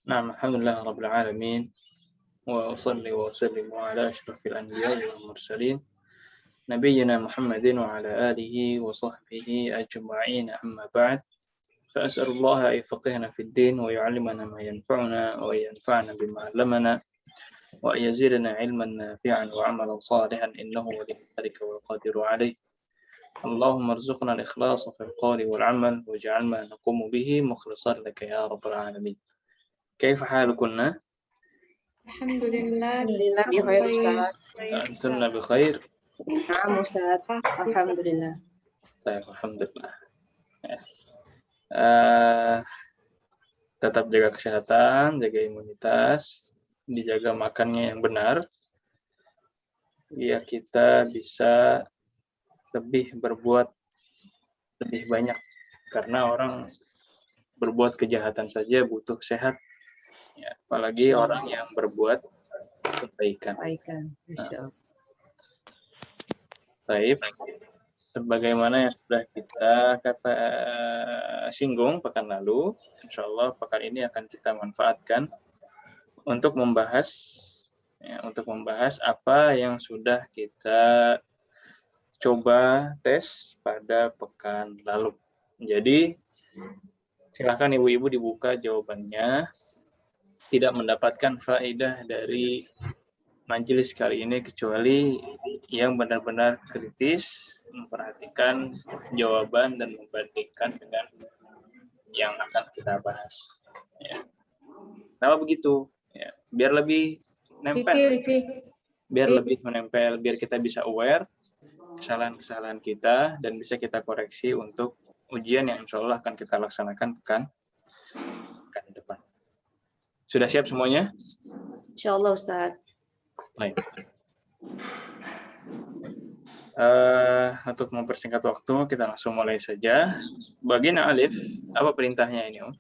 نعم الحمد لله رب العالمين وأصلي وأسلم على أشرف الأنبياء والمرسلين نبينا محمد وعلى آله وصحبه أجمعين أما بعد فأسأل الله أن يفقهنا في الدين ويعلمنا ما ينفعنا وينفعنا بما علمنا وأن يزيدنا علما نافعا وعملا صالحا إنه ولي ذلك والقادر عليه اللهم ارزقنا الإخلاص في القول والعمل واجعل ما نقوم به مخلصا لك يا رب العالمين. كيف حالكن؟ الحمد لله Alhamdulillah bikhair Ustaz. أنتن بخير؟ Naam Ustaz. Alhamdulillah. Baik, alhamdulillah. Eh, tetap jaga kesehatan, jaga imunitas, dijaga makannya yang benar, biar kita bisa berbuat lebih banyak. Karena orang berbuat kejahatan saja butuh sehat, ya, apalagi orang yang berbuat kebaikan. Insya Allah. Baik, sebagaimana yang sudah kita singgung pekan lalu, insya Allah pekan ini akan kita manfaatkan untuk membahas apa yang sudah kita coba tes pada pekan lalu. Jadi silakan ibu-ibu dibuka jawabannya. Tidak mendapatkan faedah dari majelis kali ini kecuali yang benar-benar kritis, memperhatikan jawaban dan membandingkan dengan yang akan kita bahas. Ya. Kenapa begitu? Ya, biar lebih nempel, biar lebih menempel, biar kita bisa aware kesalahan-kesalahan kita dan bisa kita koreksi untuk ujian yang insya Allah akan kita laksanakan pekan depan. Sudah siap semuanya? Insya Allah Ustaz. Baik. Untuk mempersingkat waktu, kita langsung mulai saja. Bagian alif, apa perintahnya ini, Om?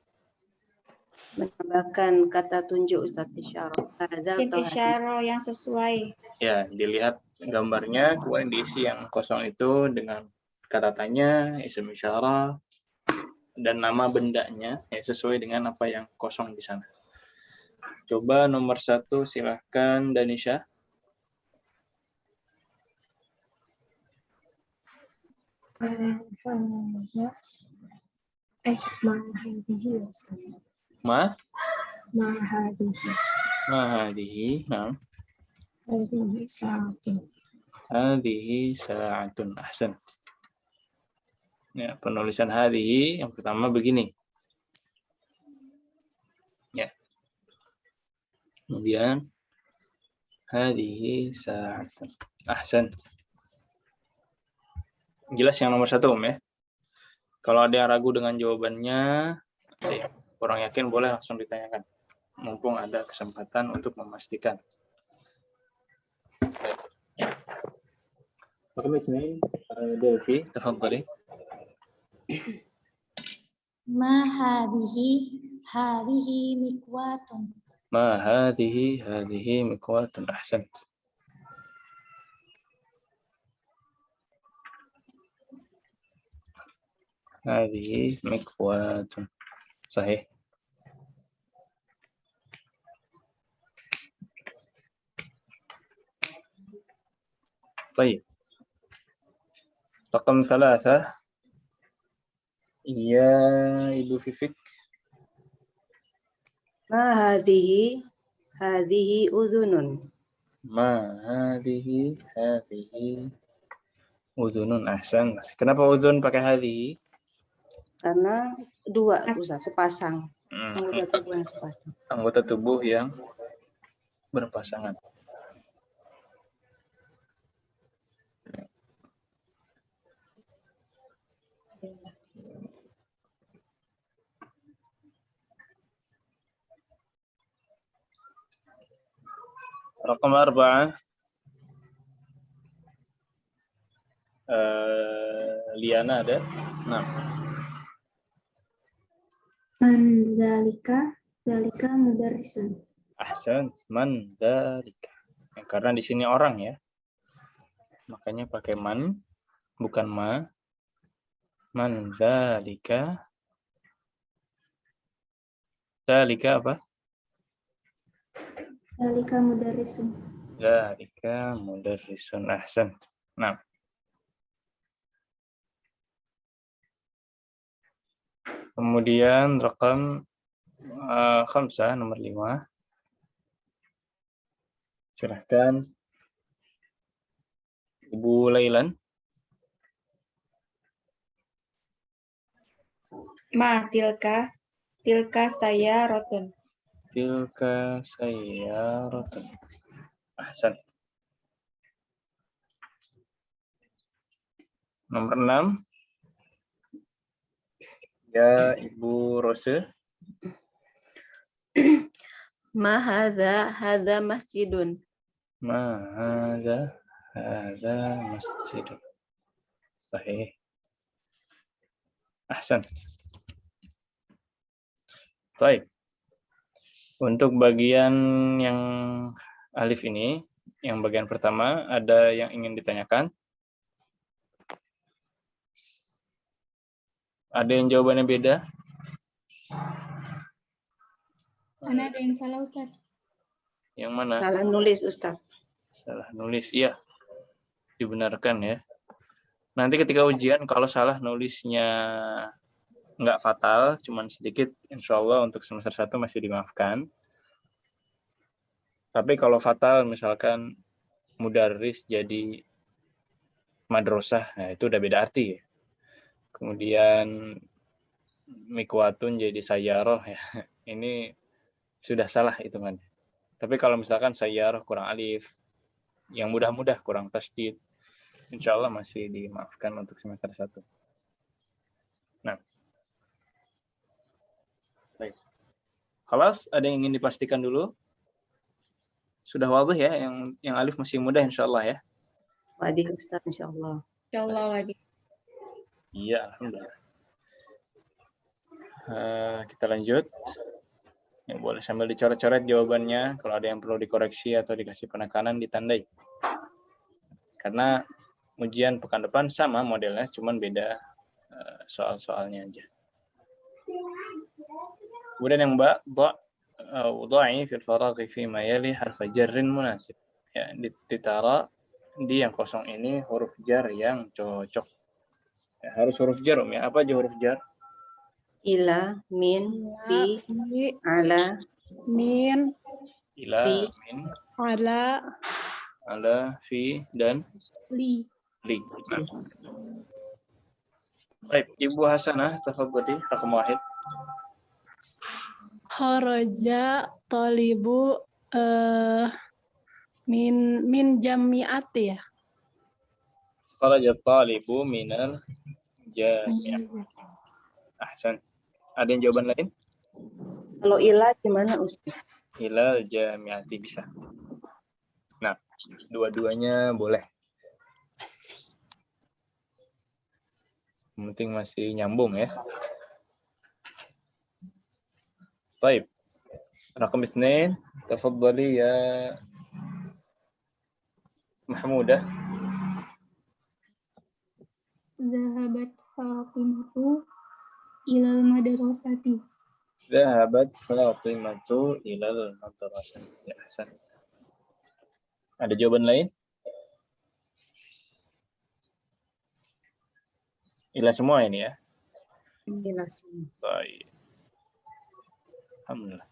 Menambahkan kata tunjuk Ustaz isyarah. Isyarah yang sesuai. Ya, dilihat gambarnya, kemudian diisi yang kosong itu dengan kata tanya, isim isyarah, dan nama bendanya ya, sesuai dengan apa yang kosong di sana. Coba nomor 1, silahkan Danisha. Mahadihi, nah. Hadhihi sa'atun, ahsan. Ya, penulisan hadhihi yang pertama begini. Ya. Kemudian hadhihi sa'atun, ahsan. Jelas yang nomor 1, Om, ya. Kalau ada yang ragu dengan jawabannya, kurang yakin, boleh langsung ditanyakan. Mumpung ada kesempatan untuk memastikan. رقم 2 دلفي تفضلي. ما هذه مكواة. ما هذه مكواة، أحسنت. هذه مكواة، صحيح. طيب، رقم 3 يا Ibu Fifik. Ma hadhihi udhunun. Ma hadhihi udhunun, ahsan. Kenapa udhun pakai hadhihi? Karena dua Ustaz, sepasang. Anggota tubuh yang sepasang. Anggota tubuh yang berpasangan. رقم 4 Liana ada? Nah. Man dzalika mudarrisun. Ahsan, man dzalika. Karena di sini orang ya. Makanya pakai man, bukan ma. Man dzalika. Dzalika apa? Dzalika mudarrisun. Dzalika mudarrisun. Ahsan. Nah. Kemudian rekam khamsah nomor 5. Silahkan Ibu Lailan. Ma, tilka saya rotun. Tilka sayyaratun. Ahsan. Nomor 6. Ya, Ibu Rose. Ma hadza masjidun. Ma hadza masjidun. Sahih. Ahsan. Baik. Untuk bagian yang alif ini, yang bagian pertama, ada yang ingin ditanyakan? Ada yang jawabannya beda? Mana ada yang salah, Ustaz? Yang mana? Salah nulis, Ustaz. Salah nulis, iya. Dibenarkan ya. Nanti ketika ujian, kalau salah nulisnya nggak fatal, cuman sedikit, insya Allah untuk semester 1 masih dimaafkan. Tapi kalau fatal, misalkan mudarris jadi madrasah, nah itu udah beda arti ya. Kemudian mikwatun jadi sayyarah ya. Ini sudah salah hitungannya. Tapi kalau misalkan sayyarah kurang alif, yang mudah-mudah kurang tasdid, insya Allah masih dimaafkan untuk semester 1. Nah. Baik. Khalas, ada yang ingin dipastikan dulu? Sudah wadih ya, yang alif masih mudah insya Allah ya. Wadih, Ustaz, insya Allah. Insya Allah lagi. Iya, alhamdulillah. Kita lanjut. Yang boleh sambil dicoret-coret jawabannya. Kalau ada yang perlu dikoreksi atau dikasih penekanan, ditandai. Karena ujian pekan depan sama modelnya, cuman beda soal-soalnya aja. Kemudian yang wadai fil faraghi fi ma yali harf jarrin munasib. Ya, ditara di yang kosong ini huruf jar yang cocok. Ya, harus huruf jar, ya. Apa aja huruf jar? Ila, min, fi, ala, Min, Ila, fi, min, ala, fi, dan Li. li. Baik, Ibu Hasanah, tafadhali, rakam wahid. Kharaja talibu min jami'ati ya. Kharaja talibu minal jami'ah. Ahsan. Ada yang jawaban lain? Kalau ila gimana, Ustaz? Ilal jami'ati bisa. Nah, dua-duanya boleh. Yang penting masih nyambung ya. Baik. Rakam 2, tafadhali ya Mahmudah. Zahabat Fatimatu ilal madrasati. Zahabat Fatimatu ilal madrasah. Ya, Hasan. Ada jawaban lain? Ila semua ini ya. Ila semua. Baik. Alhamdulillah.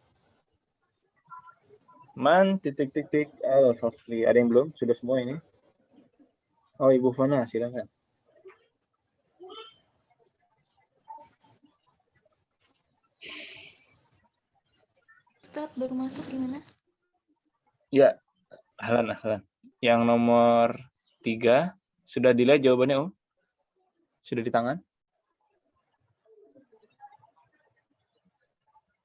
Man titik al-fasli. Ada yang belum? Sudah semua ini? Oh, Ibu Fana, silakan. Ustaz baru masuk gimana? Ya, ahlan. Yang nomor 3 sudah dilihat jawabannya, Sudah di tangan?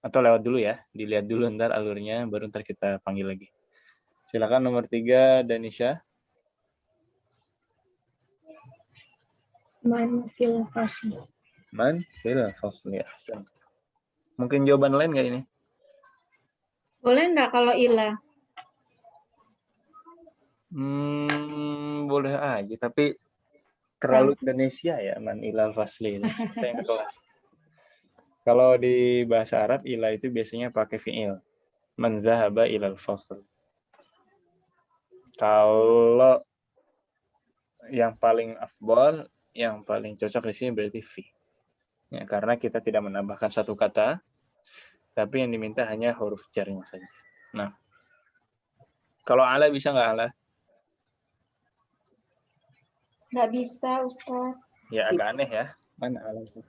Atau lewat dulu ya, dilihat dulu ntar alurnya, baru ntar kita panggil lagi. Silakan nomor 3, Danisha. Man fil fasli. Man fil fasli. Mungkin jawaban lain nggak ini? boleh nggak kalau ila? Boleh aja, tapi terlalu Indonesia ya, man ilal fasli. Yang ke kelas. Kalau di bahasa Arab, ila itu biasanya pakai fi'il. Man zahaba ilal fasl. Kalau yang paling afdal, yang paling cocok di sini berarti fi. Ya, karena kita tidak menambahkan satu kata, tapi yang diminta hanya huruf jarnya saja. Nah, kalau ala bisa nggak ala? Nggak bisa, Ustaz. Ya agak aneh ya. Mana ala itu?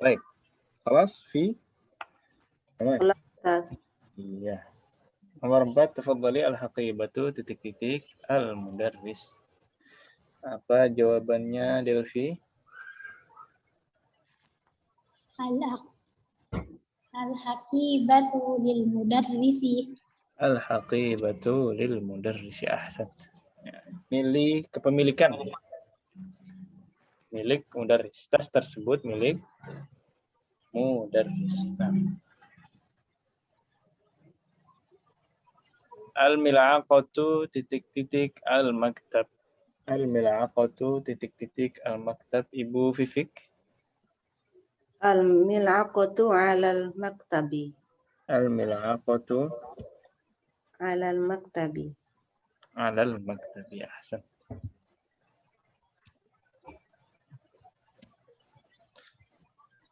Baik. Kelas fi. Kelas, Ustaz. Iya. Nomor 4, tafadhali al-haqibatu titik-titik al-mudarris. Apa jawabannya, Delvi? Al-haqibatu lil mudarrisi. Al-haqibatu lil mudarrisi. Ahsan. Ya. Milik kepemilikan. Milik mudarris. Tas tersebut milik mudarris. Nah. Al-mil'aqatu titik-titik al-maktab. Al-mil'aqatu titik-titik al-maktab. Ibu Fifik. Al-mil'aqatu 'alal maktabi. Al-mil'aqatu 'Alal maktabi. alal maktabi. Ahsan.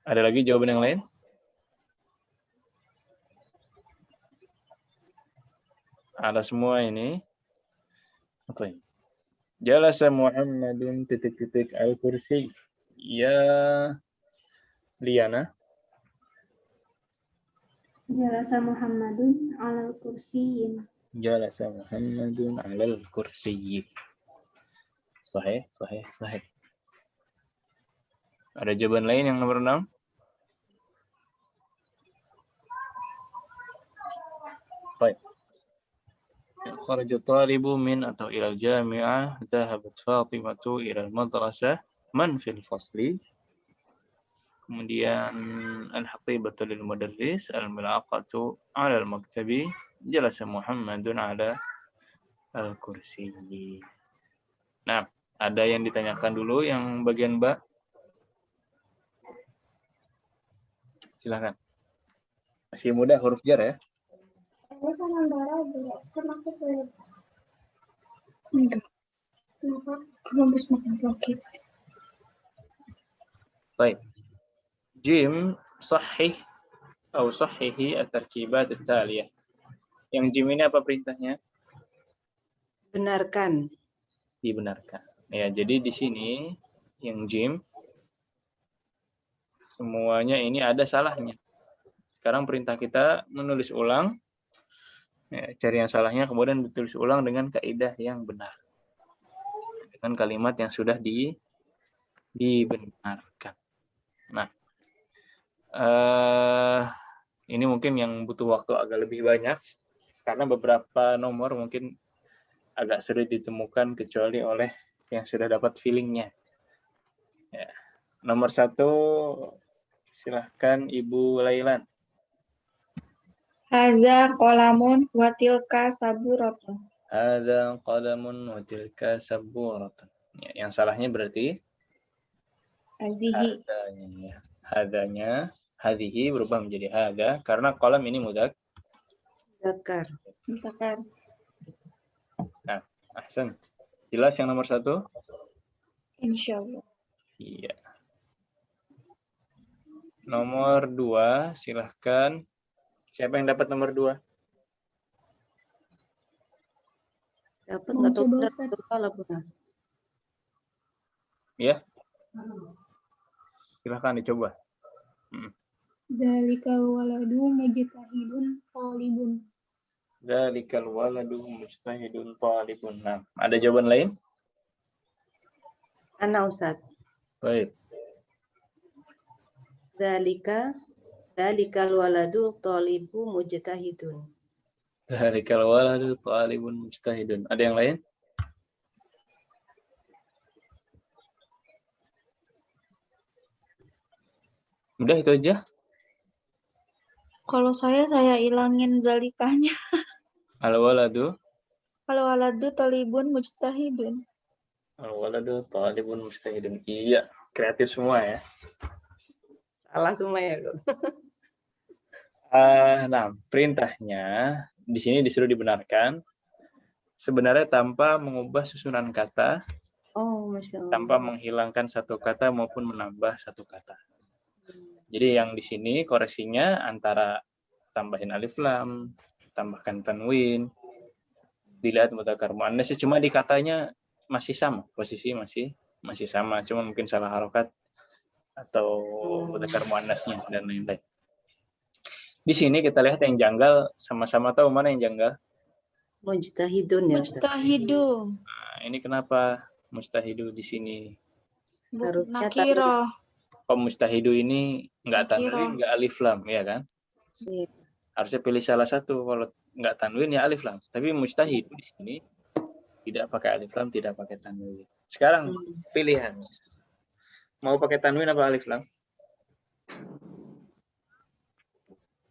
Ada lagi jawaban yang lain? Ada semua ini. Oke. Jalasa Muhammadun titik-titik al-kursi. Ya Liana. Jalasa Muhammadun alal kursiyin. Jalasa Muhammadun alal kursi. Sahih, sahih, sahih. Ada jawaban lain yang nomor 6? Baik. Kharaja talibu min atau ilal jami'ah, dhahabat Fatimatu ilal madrasah, man fil fasli. Kemudian al-haqibatu lil mudarris, al-mil'aqatu 'ala al-maktabi, jalasa Muhammadun 'ala al-kursi. Nah, ada yang ditanyakan dulu yang bagian Mbak? Silakan. Masih mudah huruf jar ya? Enggak. Kenapa? Kamu habis makan blokir. Baik. Jim sahih atau sahihi at-tarkibat at-taliyah. Yang jim ini apa perintahnya? Benarkan. Dibenarkan. Ya, jadi di sini yang jim semuanya ini ada salahnya. Sekarang perintah kita menulis ulang. Ya, cari yang salahnya kemudian ditulis ulang dengan kaidah yang benar. Dengan kalimat yang sudah dibenarkan. Nah, ini mungkin yang butuh waktu agak lebih banyak karena beberapa nomor mungkin agak sulit ditemukan kecuali oleh yang sudah dapat feelingnya. Ya. Nomor 1, silahkan Ibu Lailan. Haza qalamun wa tilka saburatun. Hadza qalamun wa tilka saburatun. Ya, yang salahnya berarti Hazihi. hadanya. Hadanya, hadhihi berubah menjadi hadza karena qalam ini Zakar. Misalkan. Nah, ahsan. Jelas yang nomor 1? Insyaallah. Iya. Nomor 2, silahkan. Siapa yang dapat nomor 2? Dapat Mau nggak tahu coba, benar Ustaz? atau salah benar. Ya. Silahkan dicoba. Dzalikal waladu mujtahidun talibun. Dzalikal waladu mujtahidun talibun. Nah, ada jawaban lain? Ana Ustaz. Baik. Dalikal waladu talibu mujtahidun. Dzalikal waladu talibun mujtahidun. Ada yang lain? Udah itu aja. Kalau saya ilangin zalikanya. Al-waladu. Al-waladu talibun mujtahidun. Al-waladu talibun mujtahidun. Iya, kreatif semua ya. Salah semua ya. Nah, perintahnya di sini disuruh dibenarkan sebenarnya tanpa mengubah susunan kata, Oh, Masya Allah. tanpa menghilangkan satu kata maupun menambah satu kata. Jadi yang di sini koreksinya antara tambahin alif lam, tambahkan tanwin, dilihat mudzakkar muannats, cuma di katanya masih sama, posisi masih sama, cuma mungkin salah harokat atau mudzakkar muannasnya dan lain-lain. Di sini kita lihat yang janggal, sama-sama tahu mana yang janggal? Mujtahidun ya Ustaz. Mujtahidu. Nah, ini kenapa mustahidu di sini? Harusnya Nakiro. Kok mustahidu ini nggak Nakiro. tanwin, nggak alif lam, ya kan? Iya. Harusnya pilih salah satu. Kalau nggak tanwin ya alif lam. Tapi mustahidu di sini tidak pakai alif lam, tidak pakai tanwin. Sekarang pilihan. Mau pakai tanwin apa alif lam?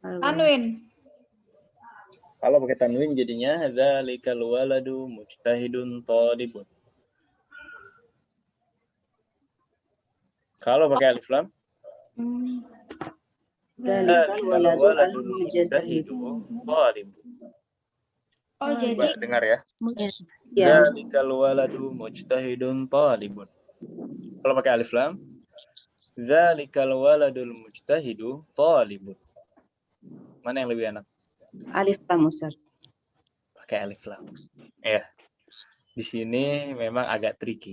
Tanwin. Kalau pakai tanwin jadinya dzalikal waladu mujtahidun thalibun. Kalau pakai alif lam, Dzalikal waladu al-mujtahidun. thalibun. Oh, jadi Mbak dengar ya. Ya. Dzalikal waladu mujtahidun thalibun. Kalau pakai alif lam, dzalikal waladul mujtahidu thalibun. Mana yang lebih enak? Alif lam Ustaz. Pakai alif lam. Ya. Di sini memang agak tricky.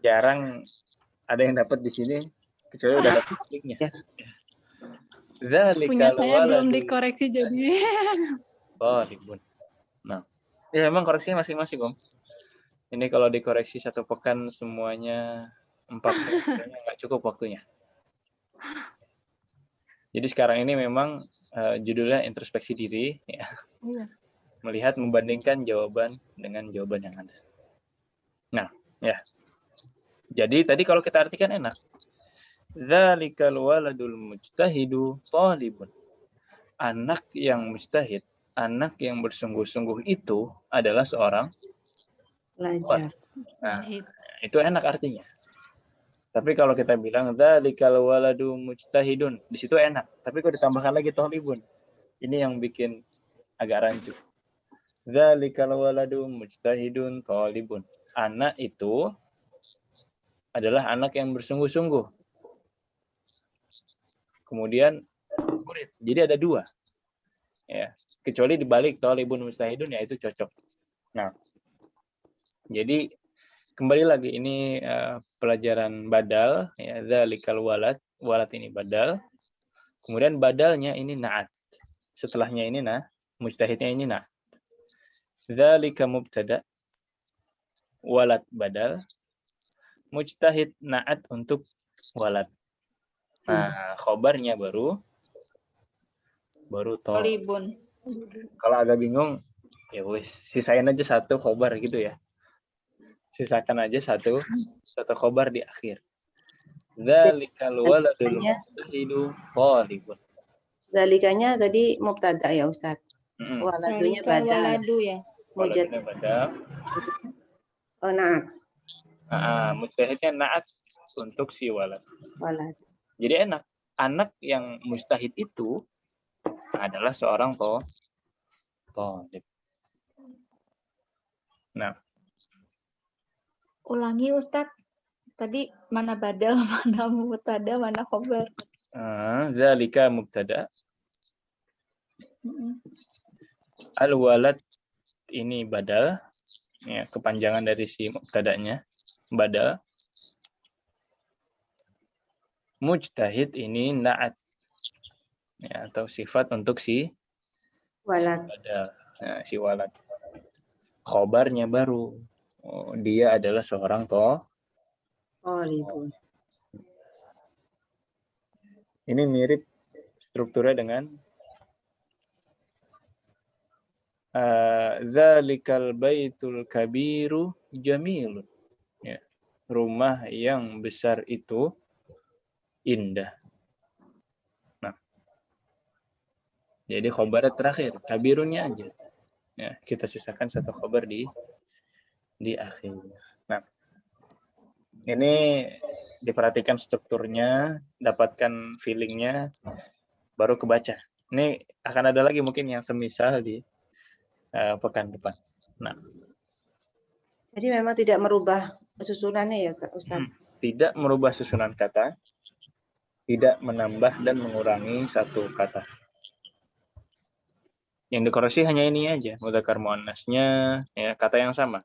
Jarang ada yang dapat di sini kecuali udah dapat kliknya. Ya. Punya Dzalikal saya belum waladul dikoreksi jadi. thalibun. Nah, ya memang koreksinya masing-masing, Om. Ini kalau dikoreksi satu pekan semuanya 4 kayaknya nggak cukup waktunya. Jadi sekarang ini memang judulnya introspeksi diri, ya. Iya. Melihat, membandingkan jawaban dengan jawaban yang ada. Nah, ya. Jadi tadi kalau kita artikan enak. Dzalikal waladul mujtahidu thalibun. Anak yang mujtahid, anak yang bersungguh-sungguh itu adalah seorang Pelajar. Nah, itu enak artinya. Tapi kalau kita bilang dzalikal waladu mujtahidun, di situ enak. Tapi kalau ditambahkan lagi thalibun, ini yang bikin agak rancu. Dzalikal waladu mujtahidun thalibun. Anak itu adalah anak yang bersungguh-sungguh. Kemudian murid. Jadi ada 2. Ya, kecuali dibalik thalibun mujtahidun ya itu cocok. Nah, jadi kembali lagi ini pelajaran badal ya, dzalikal walad ini badal, kemudian badalnya ini na'at, setelahnya ini mujtahidnya ini na'at. Dzalika mubtada, walad badal, mujtahid na'at untuk walad. Nah, khobarnya baru Thalibun. Kalau agak bingung ya wis sisain aja satu khobar gitu ya. Sisakan aja satu khobar di akhir. Dzalikal waladul mujtahidu thalibun. Dzalikanya tadi mubtada ya Ustaz. Waladunya badal. Waladu ya. Waladnya badal. Oh, na'at. Mujtahidnya na'at untuk si walad. Walad. Jadi enak. Anak yang mujtahid itu adalah seorang thalib. Nah, Ulangi Ustadz. Tadi mana badal, mana mubtada, mana khobar. Dzalika mubtada. Al-walad ini badal. Ya, kepanjangan dari si mubtadanya. Badal. Mujtahid ini na'at. Ya, atau sifat untuk si Walad. badal. Nah, si walad. Khobarnya baru. Dia adalah seorang thalibun. Ini mirip strukturnya dengan dzalikal baitul kabiru jamilun. Ya. Rumah yang besar itu indah. Nah. Jadi khobarnya terakhir, kabirunnya aja. Ya, kita sisakan satu khobar di akhir. Nah, ini diperhatikan strukturnya, dapatkan feelingnya, baru kebaca. Ini akan ada lagi mungkin yang semisal di pekan depan. Nah, Jadi memang tidak merubah susunannya ya, Kak Ustaz? tidak merubah susunan kata, tidak menambah dan mengurangi satu kata. Yang dikoreksi hanya ini aja, mudzakkar muannasnya, ya kata yang sama.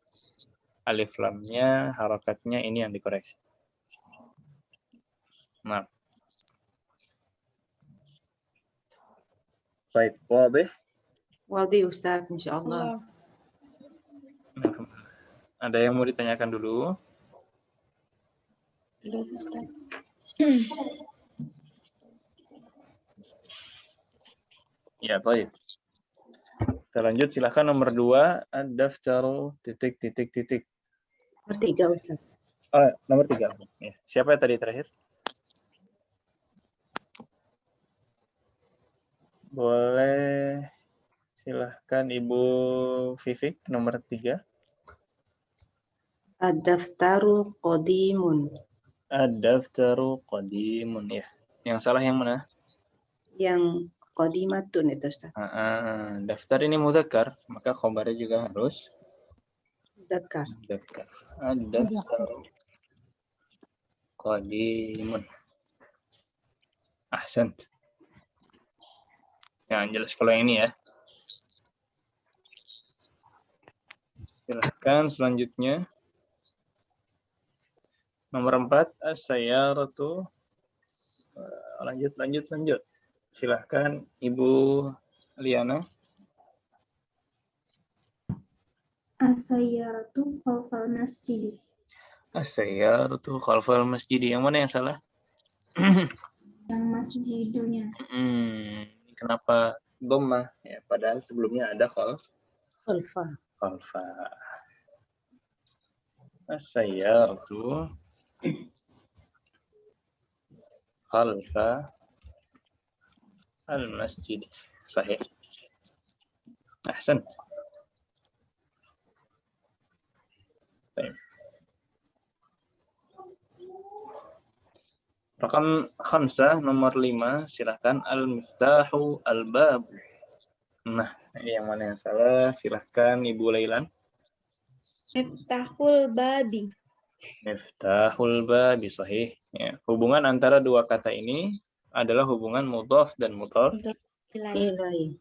Alif lamnya, harokatnya ini yang dikoreksi. Nah. Baik, wadih. Wadih Ustaz, insyaallah. Ada yang mau ditanyakan dulu? Belum, Ustaz. Ya, baik. Kita lanjut, silahkan nomor 2, ad-daftaru titik. Nomor 3 Ustaz. Oh, nomor 3. Ya. Siapa yang tadi terakhir? Boleh, silahkan Ibu Vivi, nomor 3. Ad-daftaru qadimun. Ad-daftaru qadimun, ya. Yang salah yang mana? Yang qadimatun itu Ustaz. Daftar ini mudzakkar, maka khobarnya juga harus Mudzakkar. mudzakkar. Ad-daftaru qadimun. Ahsan. Yang jelas kalau yang ini ya. Silahkan selanjutnya. Nomor 4, as-sayyaratu. Lanjut. Silahkan Ibu Liana. As-sayyaratu khalfal masjid. As-sayyaratu khalfal masjid. Yang mana yang salah? Yang masjidunya. Kenapa dhammah? Ya, padahal sebelumnya ada Khalfa. As-sayyaratu khalfa al-masjid. Sahih. Ahsan. Baik. Rakam 5, nomor 5, silahkan al-miftahu al-bab. Nah, ini yang mana yang salah? Silahkan Ibu Lailan. Miftahul babi. Miftahul babi, sahih. Ya, hubungan antara dua kata ini adalah hubungan mudhaf dan mudhaf Ilaih.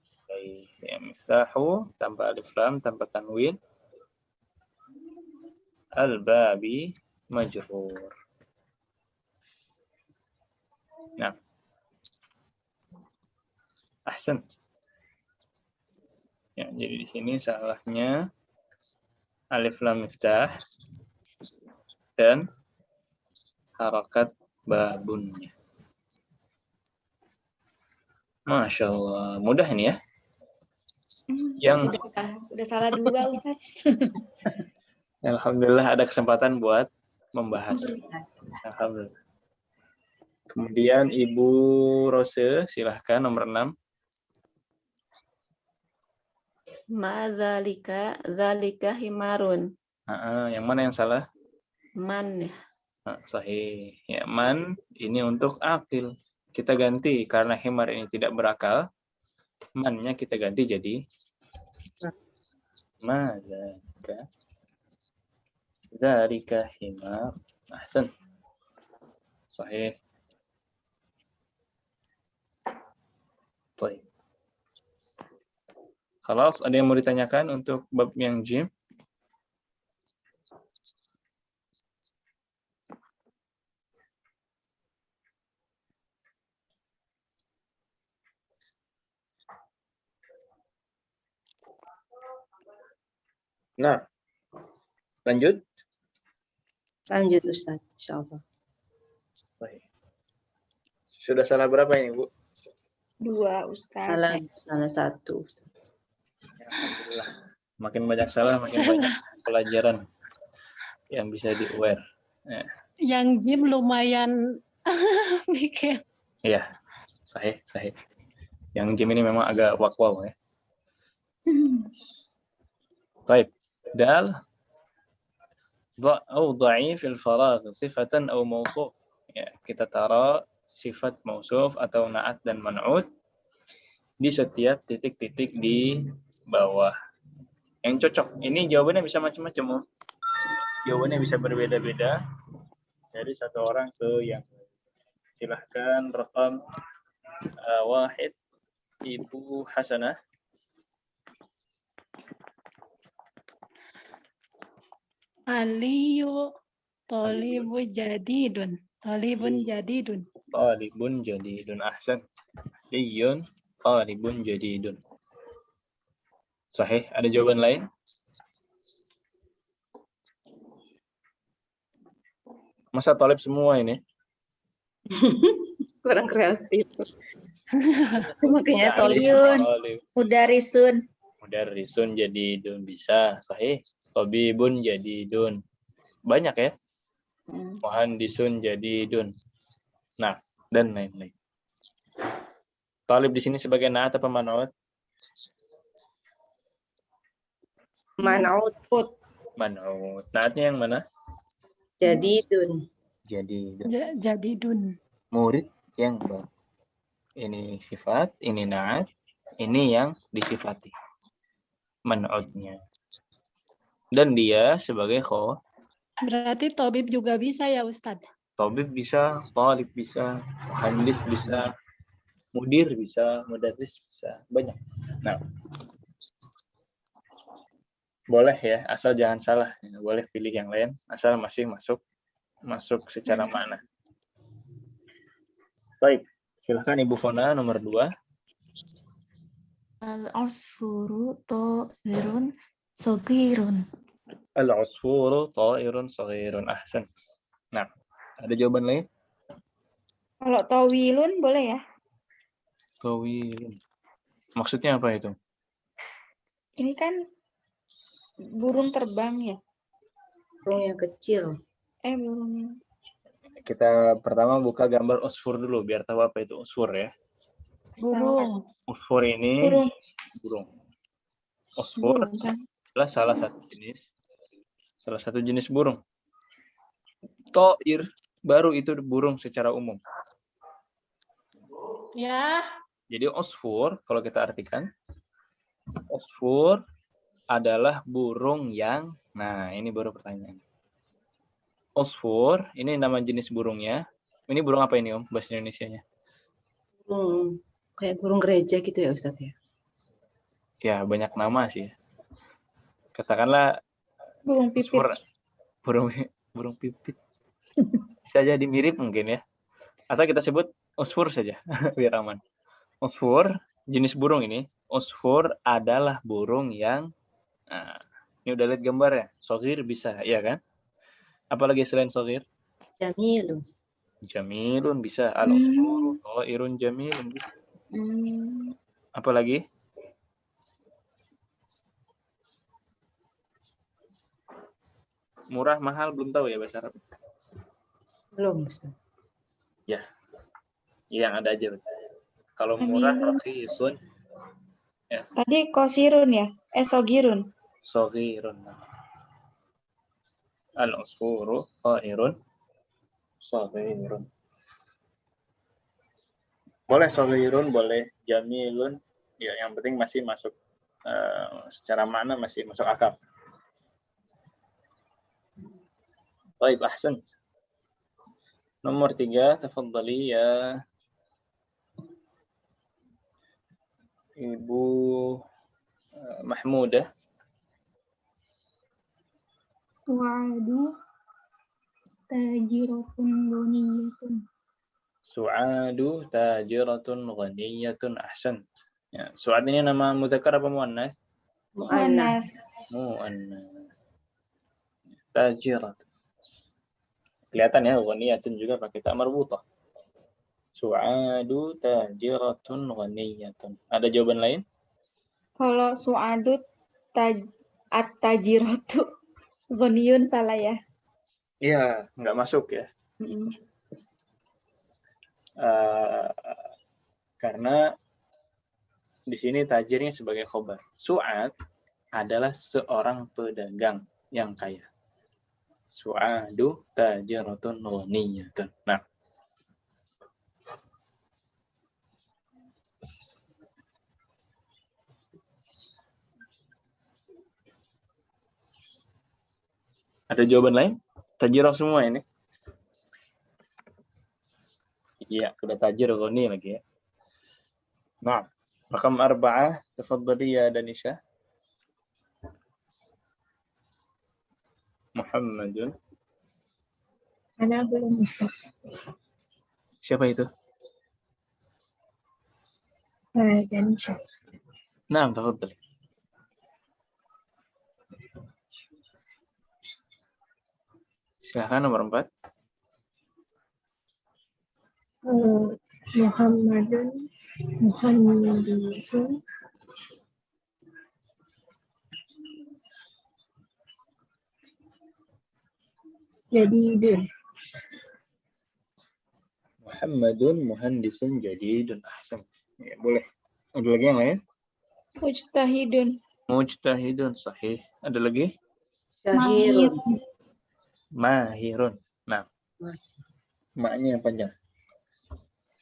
ya, miftahu tanpa alif lam, tanpa tanwin. Al-babi majrur. Nah. Ahsan. Ya, jadi di sini salahnya alif lam miftah dan harakat babunnya. Masya Allah, mudah ini ya. Yang Udah salah 2 Ustaz. Alhamdulillah ada kesempatan buat membahas. Alhamdulillah. Kemudian Ibu Rose, silahkan nomor 6. Zalika himarun. Yang mana yang salah? Man ya. Sahih. Ya, man ini untuk akil. Kita ganti karena himar ini tidak berakal. Man-nya kita ganti jadi mazaka. Zalika himar. Ahsan. Sahih. Baik. Kalau ada yang mau ditanyakan untuk bab yang jim? Nah, lanjut. Lanjut Ustaz, insyaallah. Baik. Sudah salah berapa ini, Bu? 2 Ustaz. Salah 1. Alhamdulillah. Makin banyak salah, makin banyak pelajaran yang bisa di-aware. Ya. Yang Jim lumayan bikin. Iya, sahih. Yang jim ini memang agak wak-wow ya. Baik. Dal. Dha'i fil faragh sifatan atau mawsuf. Ya, kita taruh sifat mausuf atau na'at dan man'ut di setiap titik-titik di bawah. Yang cocok. Ini jawabannya bisa macam-macam, Om. Jawabannya bisa berbeda-beda dari satu orang ke yang lain. Silahkan rekam Wahid, Ibu Hasanah. Aliyu tolibu jadidun. Tolibun jadidun. Talibun jadidun. Ahsan. Liyun talibun jadidun. Sahih. Ada jawaban lain? Masa talib semua ini? Kurang kreatif. Makanya tolong. Talib. Mudarisun. Mudarrisun jadidun bisa. Sahih. Tabibun jadidun. Banyak ya? Muhandisun jadidun. Nah, dan lain-lain. Talib di sini sebagai naat apa man'ut? Man'ut. Man'ut. Naatnya yang mana? Jadidun. Jadidun. Jadidun. Murid yang baru. Ini sifat, ini naat, ini yang disifati. Man'utnya. Dan dia sebagai Berarti tobib juga bisa ya Ustadz? tabib bisa, talib bisa, muhandis bisa, mudir bisa, mudarris bisa, banyak. Nah, boleh ya, asal jangan salah. Boleh pilih yang lain, asal masih masuk secara makna. Baik, silakan Ibu Fona nomor 2. Al-asfuru ta'irun sagirun. Al-usfuru ta'irun saghirun. Ahsan. Nah, ada jawaban lain? Kalau tawilun boleh ya? Tawilun. Maksudnya apa itu? Ini kan burung terbang ya? Burung yang kecil. Burung. Kita pertama buka gambar usfur dulu biar tahu apa itu usfur ya. Burung. Usfur ini burung. Usfur Burung kan? adalah salah satu jenis burung. Ta'ir baru itu burung secara umum. Ya. Jadi usfur kalau kita artikan, usfur adalah burung yang, nah ini baru pertanyaan. Usfur, ini nama jenis burungnya. Ini burung apa ini Om, bahasa Indonesianya? Kayak burung gereja gitu ya Ustadz ya? Ya banyak nama sih. Katakanlah Burung pipit. usfur, burung pipit. Bisa jadi mirip mungkin ya. Atau kita sebut usfur saja, biar aman. Usfur, jenis burung ini. Usfur adalah burung yang, nah, ini udah lihat gambarnya. Shogir bisa, iya kan? Apalagi selain shogir? Jamilun. Jamilun bisa. Al-usfuru ta'irun jamilun bisa. Apalagi? Murah, mahal, belum tahu ya bahasa Arab. Belum Ustadz. Ya, yang ada aja. Kalau murah, rakhisun. Ya. Tadi kosirun ya? Sogirun. Shogirun. Al-usfuru ta'irun shogirun. Boleh shogirun, boleh jamilun. Ya, yang penting masih masuk secara makna masih masuk akal. Baik, ahsan. Nomor 3, tafadhali ya Ibu Mahmudah. Su'adu tajiratun ghaniyatun. Su'adu tajiratun ghaniyatun. Ahsan. Ya, Su'ad ini nama mudzakkar apa muannas? Mu'annas. Muannas. Tajirat. Kelihatan ya, ghaniyatun juga pakai ta marbutah. Su'adu tajiratun ghaniyatun. Ada jawaban lain? Kalau su'adu at-tajiratu ghaniyun salah ya? Iya, nggak masuk ya. Karena di sini tajirnya sebagai khobar. Su'ad adalah seorang pedagang yang kaya. Su'adu tajiratun ghaniyatun. Nah, Ada jawaban lain? Tajirah semua ini. Iya, udah tajir Ghani lagi ya. Nah, rakam 4, tafadhali ya Danisha. Muhammadun. Ana belum Ustaz. Siapa itu? Danisha. Nah, tafadhali. Silakan nomor 4. Muhammadun jadidun. Muhammadun muhandisun jadidun. Ahsan. Ya, boleh. Ada lagi yang lain? Mujtahidun. Mujtahidun sahih. Ada lagi? Syahirun. Mahirun. Nah, maknya yang panjang.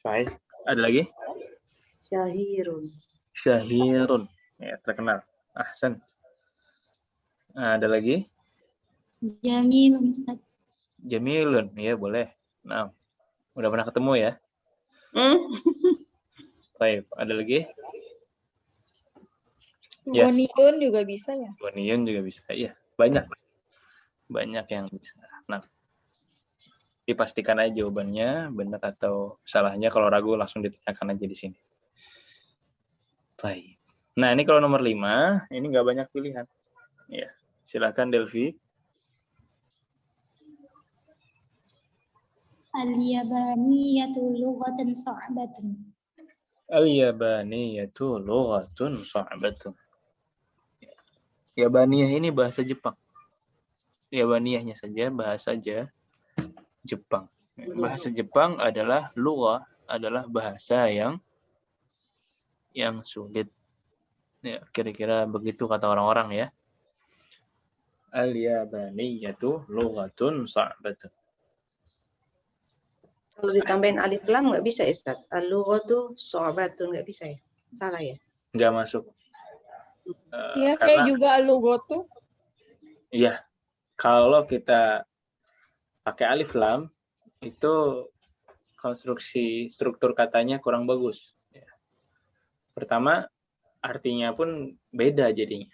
Sahih. Ada lagi? Syahirun. Syahirun. Ya, terkenal. Ahsan. Nah, ada lagi? Jamilun Ustaz. Jamilun. Ya, boleh. Nah, udah pernah ketemu ya? Baik. Ada lagi? Ya. Goniyun juga bisa ya. Goniyun juga bisa. Iya, banyak. Banyak yang bisa. Nah, dipastikan aja jawabannya benar atau salahnya. Kalau ragu langsung ditanyakan aja di sini. Baik. Nah, ini kalau nomor 5, ini nggak banyak pilihan. Ya, silakan Delvi. Al-yabaniyatu lughatan sa'batun. Al-yabaniyatu lughatun sha'batun. Yabaniyah ini bahasa Jepang. Yabaniyahnya saja bahasa Jepang. Bahasa Jepang adalah lughah, adalah bahasa yang sulit. Ya, kira-kira begitu kata orang-orang ya. Al-yabaniyatu lughatun sha'batun. Kalau ditambahin alif lam nggak bisa ya, Ustaz? Al-lughatu shu'batun nggak bisa ya? Salah ya? Nggak masuk. Iya, Karena saya juga lugotu. iya, kalau kita pakai alif lam itu konstruksi struktur katanya kurang bagus. Pertama, artinya pun beda jadinya.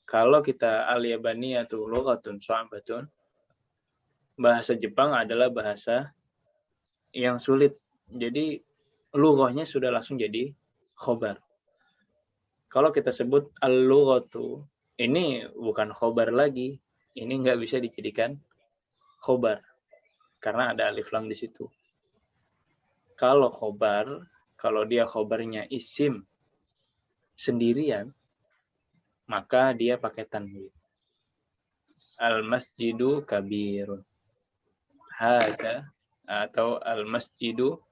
Kalau kita al-yabaniyatu lughatun sha'batun, bahasa Jepang adalah bahasa yang sulit. Jadi lughahnya sudah langsung jadi khobar. Kalau kita sebut al-lughatu, ini bukan khobar lagi. Ini nggak bisa dijadikan khobar. Karena ada alif lam di situ. Kalau khobar, kalau dia khobarnya isim sendirian, maka dia pakai tanwin. Al-masjidu kabirun. Hada atau al-masjidu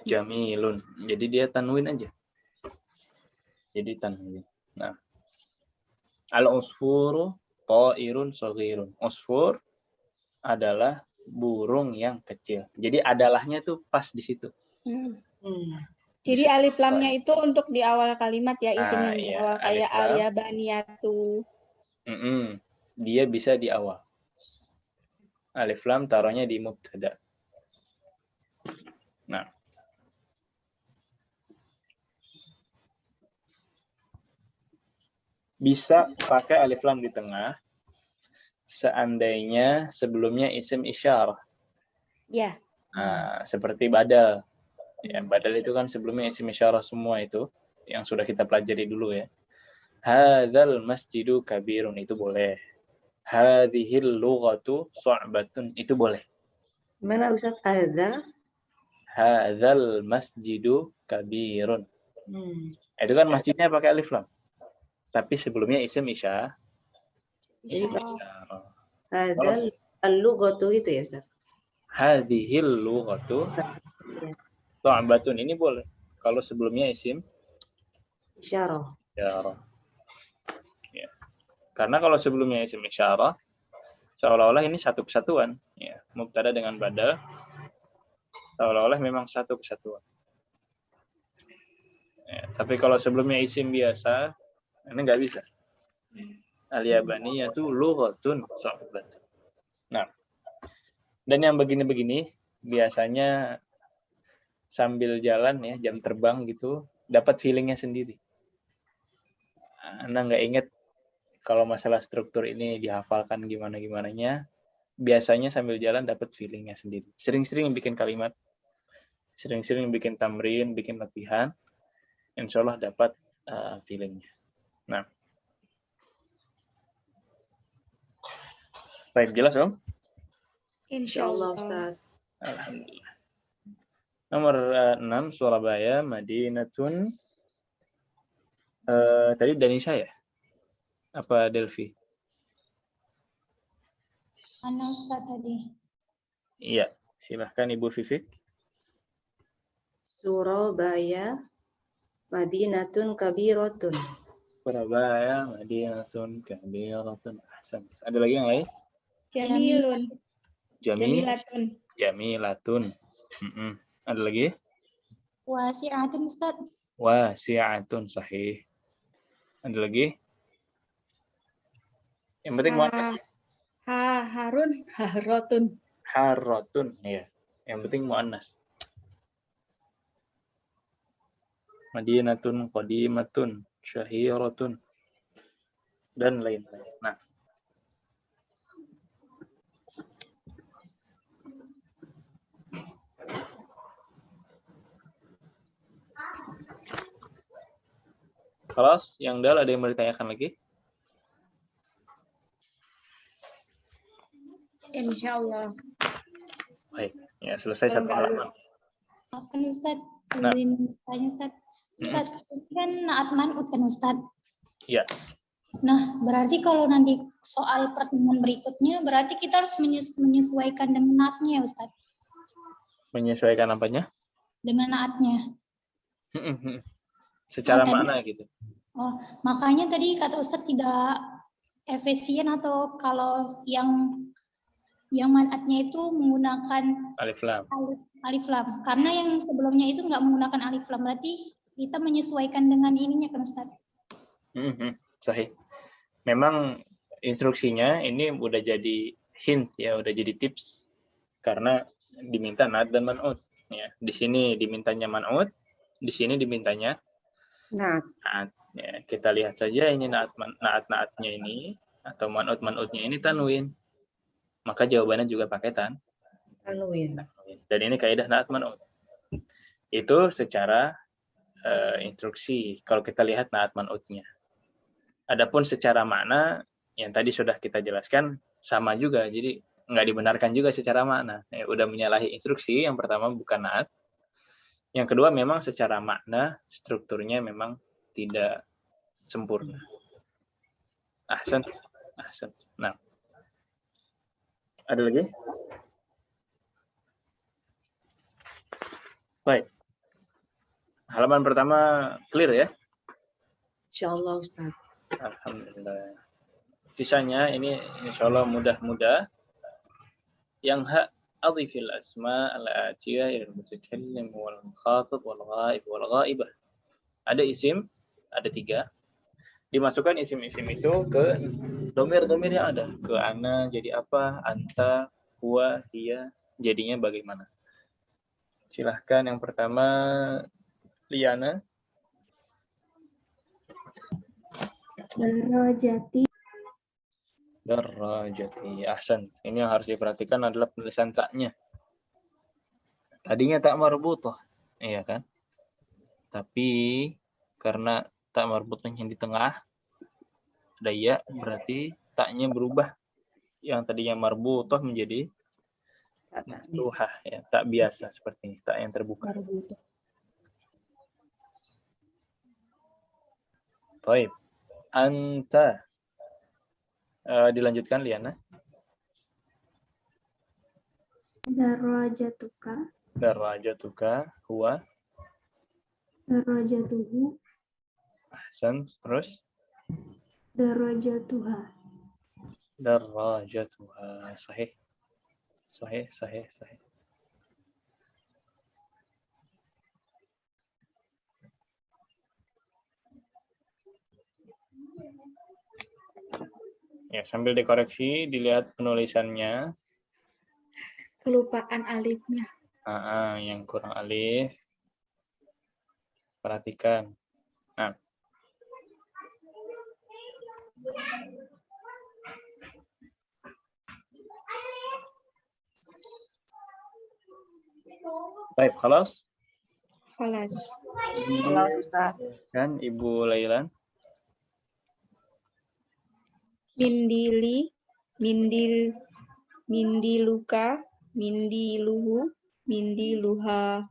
jamilun. Jadi dia tanwin aja. Jadi tanwin. Nah, al-usfuru ta'irun shaghirun. Usfur adalah burung yang kecil. Jadi adalahnya tuh pas di situ. Jadi alif lamnya itu untuk di awal kalimat ya, isim yang di iya, awal kayak alif lam. al-yabaniyatu. Dia bisa di awal. Alif lam taruhnya di mubtada. Nah, bisa pakai alif lam di tengah seandainya sebelumnya isim isyarah. Ya. Nah, seperti badal. Ya, badal itu kan sebelumnya isim isyarah semua itu yang sudah kita pelajari dulu ya. Hadzal masjidu kabirun itu boleh. Hadhil lughatu sha'batun itu boleh. Mana Ustaz? Hadzal masjidu kabirun. Itu kan masjidnya pakai alif lam. Tapi sebelumnya isim isyarah. Hadzal al-lughatu itu ya, Ustaz? Hadhil lughatu sha'batun ini boleh. Kalau sebelumnya isim Isyarah. isyarah. Ya. Karena kalau sebelumnya isim isyarah seolah-olah ini satu kesatuan, ya. Mubtada dengan badal seolah-olah memang satu kesatuan. Ya. Tapi kalau sebelumnya isim biasa, ini nggak bisa. Al-yabaniyatu lughatun su'batun. Nah, dan yang begini-begini biasanya sambil jalan ya, jam terbang gitu, dapat feelingnya sendiri. Anda nggak ingat kalau masalah struktur ini dihafalkan gimana-gimananya, biasanya sambil jalan dapat feelingnya sendiri. Sering-sering bikin kalimat, sering-sering bikin tamrin, bikin latihan, insya Allah dapat feelingnya. Nah, baik, jelas Om? Insya Allah Ustaz. Alhamdulillah. Nomor 6, Surabaya, Madinatun. Tadi Danisa ya? Apa Delvi? Mana Ustaz tadi? Iya, silahkan Ibu Vivik. Surabaya, Madinatun kabiratun. Surabaya, Madinatun, Kabiratun. Ahsan. Ada lagi yang lain? Jamilun. Jamilatun. Jamilatun. Ada lagi? Wasi'atun Ustaz. Wasi'atun, sahih. Ada lagi? Yang penting muannas. Harun, harotun. Harotun, ya. Yang penting muannas. Madinatun, qadimatun, syahiratun, dan lain-lain. Nah, kelas yang dal ada yang mau ditanyakan lagi? Insya Allah. Baik, ya selesai satu halaman. Afan Ustaz. Nah. Izin tanya Ustaz. Ustaz, ini kan naat man'ut kan Ustaz? Iya. Nah, berarti kalau nanti soal pertemuan berikutnya, berarti kita harus menyesuaikan dengan naatnya ya Ustaz? Menyesuaikan apanya? Dengan naatnya. Secara tadi- makna gitu. Oh, makanya tadi kata Ustaz tidak efisien atau kalau yang manatnya itu menggunakan Alif lam. alif lam. Karena yang sebelumnya itu nggak menggunakan alif lam, berarti kita menyesuaikan dengan ininya kan Ustaz? Sahih. Memang instruksinya ini udah jadi hint ya, udah jadi tips karena diminta naat dan man'ut ya. Di sini dimintanya man'ut, di sini dimintanya naat. Ya, kita lihat saja ini naat-naatnya ini atau man'ut-man'utnya ini tanwin. Maka jawabannya juga pakai tanwin. Dan ini kaidah naat man'ut. Itu secara instruksi kalau kita lihat naat man'utnya. Adapun secara makna yang tadi sudah kita jelaskan sama juga, jadi nggak dibenarkan juga secara makna. Ya, udah menyalahi instruksi. Yang pertama bukan naat. Yang kedua memang secara makna strukturnya memang tidak sempurna. Ahsan. Nah, ada lagi? Baik. Halaman pertama clear ya? Insyaallah Ustaz. Alhamdulillah. Sisanya ini insyaallah mudah-mudah. Yang hak adhifil asma al-atiyah ila al-mutakallim wal mukhatab wal ghaib wal ghaibah. Ada isim, ada 3. Dimasukkan isim-isim itu ke domir-domir yang ada. Ke ana jadi apa, anta, huwa, hiya, jadinya bagaimana. Silahkan yang pertama Liana. Darajati. Ahsan. Ini yang harus diperhatikan adalah penulisan taknya. Tadinya tak marbutah, iya kan? Tapi karena tak marbutahnya di tengah ada ya, berarti taknya berubah. Yang tadinya marbutah menjadi maftuhah ya, tak biasa seperti ini, tak yang terbuka. Baik. Anta. Dilanjutkan Liana. Darajatuka huwa. Darajatuhu. Ahsan. Terus. Darajatuha. Sahih. Ya, sambil dikoreksi, dilihat penulisannya. Kelupaan alifnya. Yang kurang alif. Perhatikan. Nah. Baik, khalas? Khalas. Kelas Ustaz. Kan Ibu Lailan? Mindili, mindiluka, mindiluhu, mindiluha.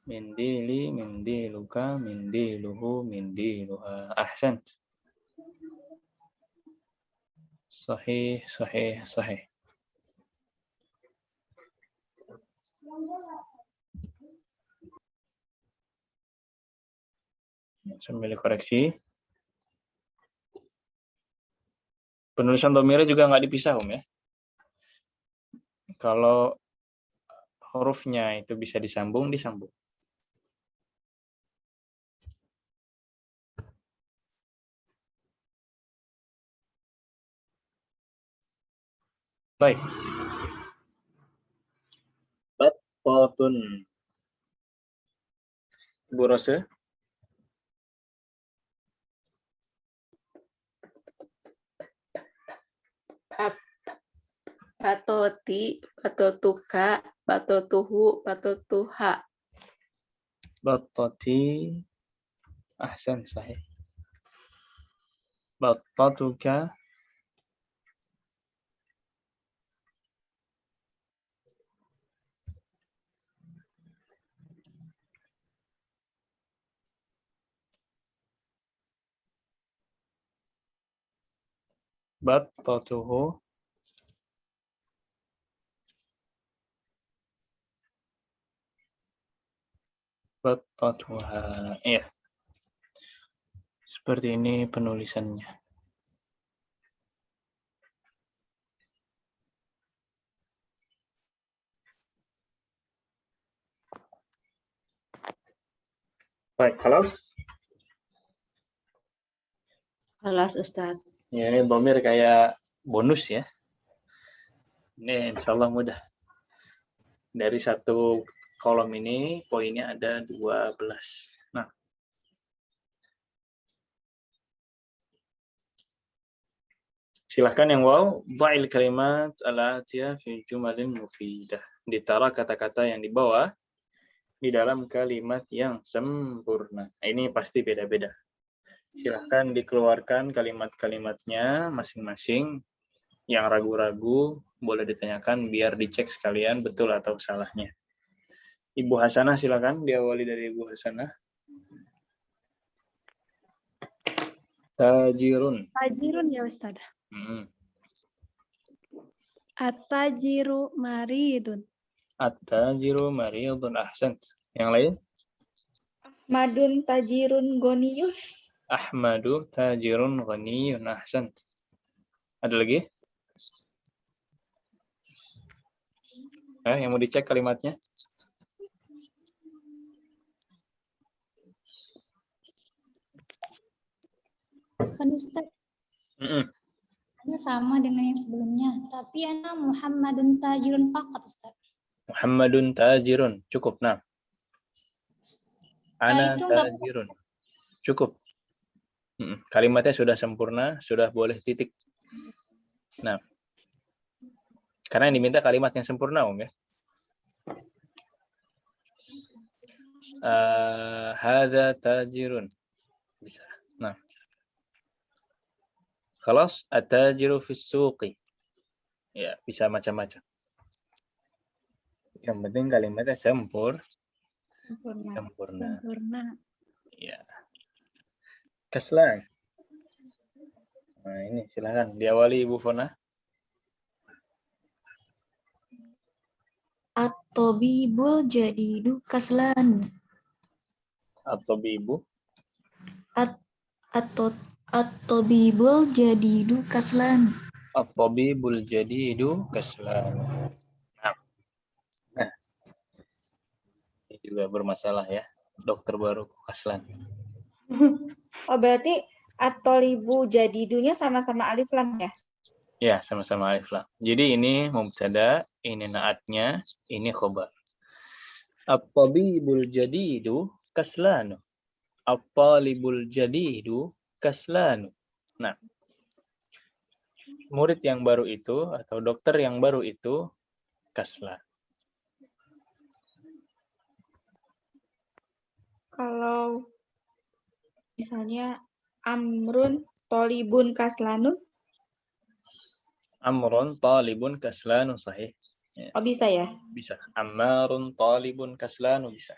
Mindili, mindiluka, mindiluhu, mindiluha. Ahsan. Sahih, sahih, sahih. Sambil koreksi. Penulisan domirnya juga nggak dipisah, ya. Kalau hurufnya itu bisa disambung, disambung. Baik. Battotun. Bu Rose. Batoti, batotuka, batotuhu, batotuha. Battoti. Ahsan, sahih. Battatuka. Battatuhu. Battatuha. Iya. Seperti ini penulisannya. Baik, halo. Kelas Ustaz. Ya, ini domir kayak bonus ya. Ini insya Allah mudah. Dari satu kolom ini, poinnya ada 12. Nah. Silahkan yang wow. Dha'il kalimat al-atiyah fi jumalin mufidah. Ditara kata-kata yang di bawah di dalam kalimat yang sempurna. Nah, ini pasti beda-beda. Silahkan dikeluarkan kalimat-kalimatnya masing-masing. Yang ragu-ragu boleh ditanyakan biar dicek sekalian betul atau salahnya. Ibu Hasanah silakan diawali dari Ibu Hasanah. Tajirun. Tajirun ya Ustaz. At-tajiru maridun. At-tajiru maridun. Ahsan. Yang lain? Madun tajirun goniyun. Ahmadu tajirun ghaniyun. Ahsan. Ada lagi? Yang mau dicek kalimatnya? Kan Ustaz, Ana sama dengan yang sebelumnya, tapi Ana Muhammadun tajirun faqat Ustaz. Muhammadun tajirun. Cukup, nah. Ana itu enggak tajirun. Cukup. Kalimatnya sudah sempurna, sudah boleh titik. Nah. Karena yang diminta kalimat yang sempurna, ya. Hadza tajirun. Bisa. Nah. Khalas, at-tajiru fis suqi. Ya, bisa macam-macam. Yang penting kalimatnya sempurna. Ya. Kaslan. Nah, ini silakan diawali Ibu Fona. At-tabibul jadidu kaslan. At-tabibu. At-tabibul jadidu kaslan. At-tabibul jadidu kaslan. Nah. Ini juga bermasalah ya. Dokter baru kaslan. Oh, berarti at-talibu jadidunya sama-sama alif lam ya? Ya, sama-sama alif lam. Jadi ini mubtada, ini naatnya, ini khobar. At-tabibul jadidu kaslanu. At-talibul jadidu kaslanu. Nah, murid yang baru itu atau dokter yang baru itu kaslan. Kalau misalnya amrun tolibun kaslanun, Amrun talibun kaslanu sahih. Ya, oh bisa ya? bisa. Ammarun talibun kaslanu bisa.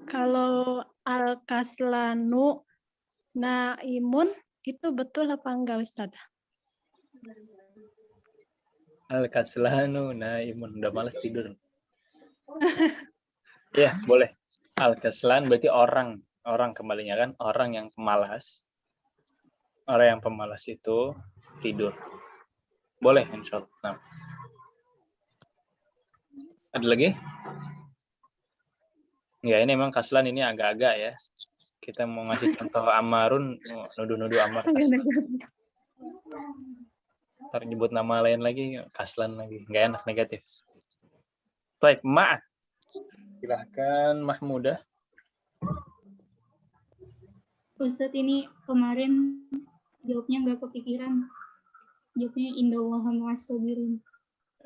Kalau al-kaslanu naimun itu betul apa enggak Ustaz? Al-kaslanu naimun, udah malas tidur. Ya, boleh. Al-kaslan berarti orang kembalinya kan, orang yang pemalas. Orang yang pemalas itu tidur. Boleh, insya Allah. Nah. Ada lagi? Ya, ini memang kaslan ini agak-agak ya. Kita mau ngasih contoh Amarun, nuduh-nuduh Amar kaslan. Ntar nyebut nama lain lagi, kaslan lagi. Nggak enak, negatif. Baik, maaf. Silahkan Mahmudah. Ustadz ini kemarin jawabnya nggak kepikiran. Jawabnya indallaha ma'as sabirin.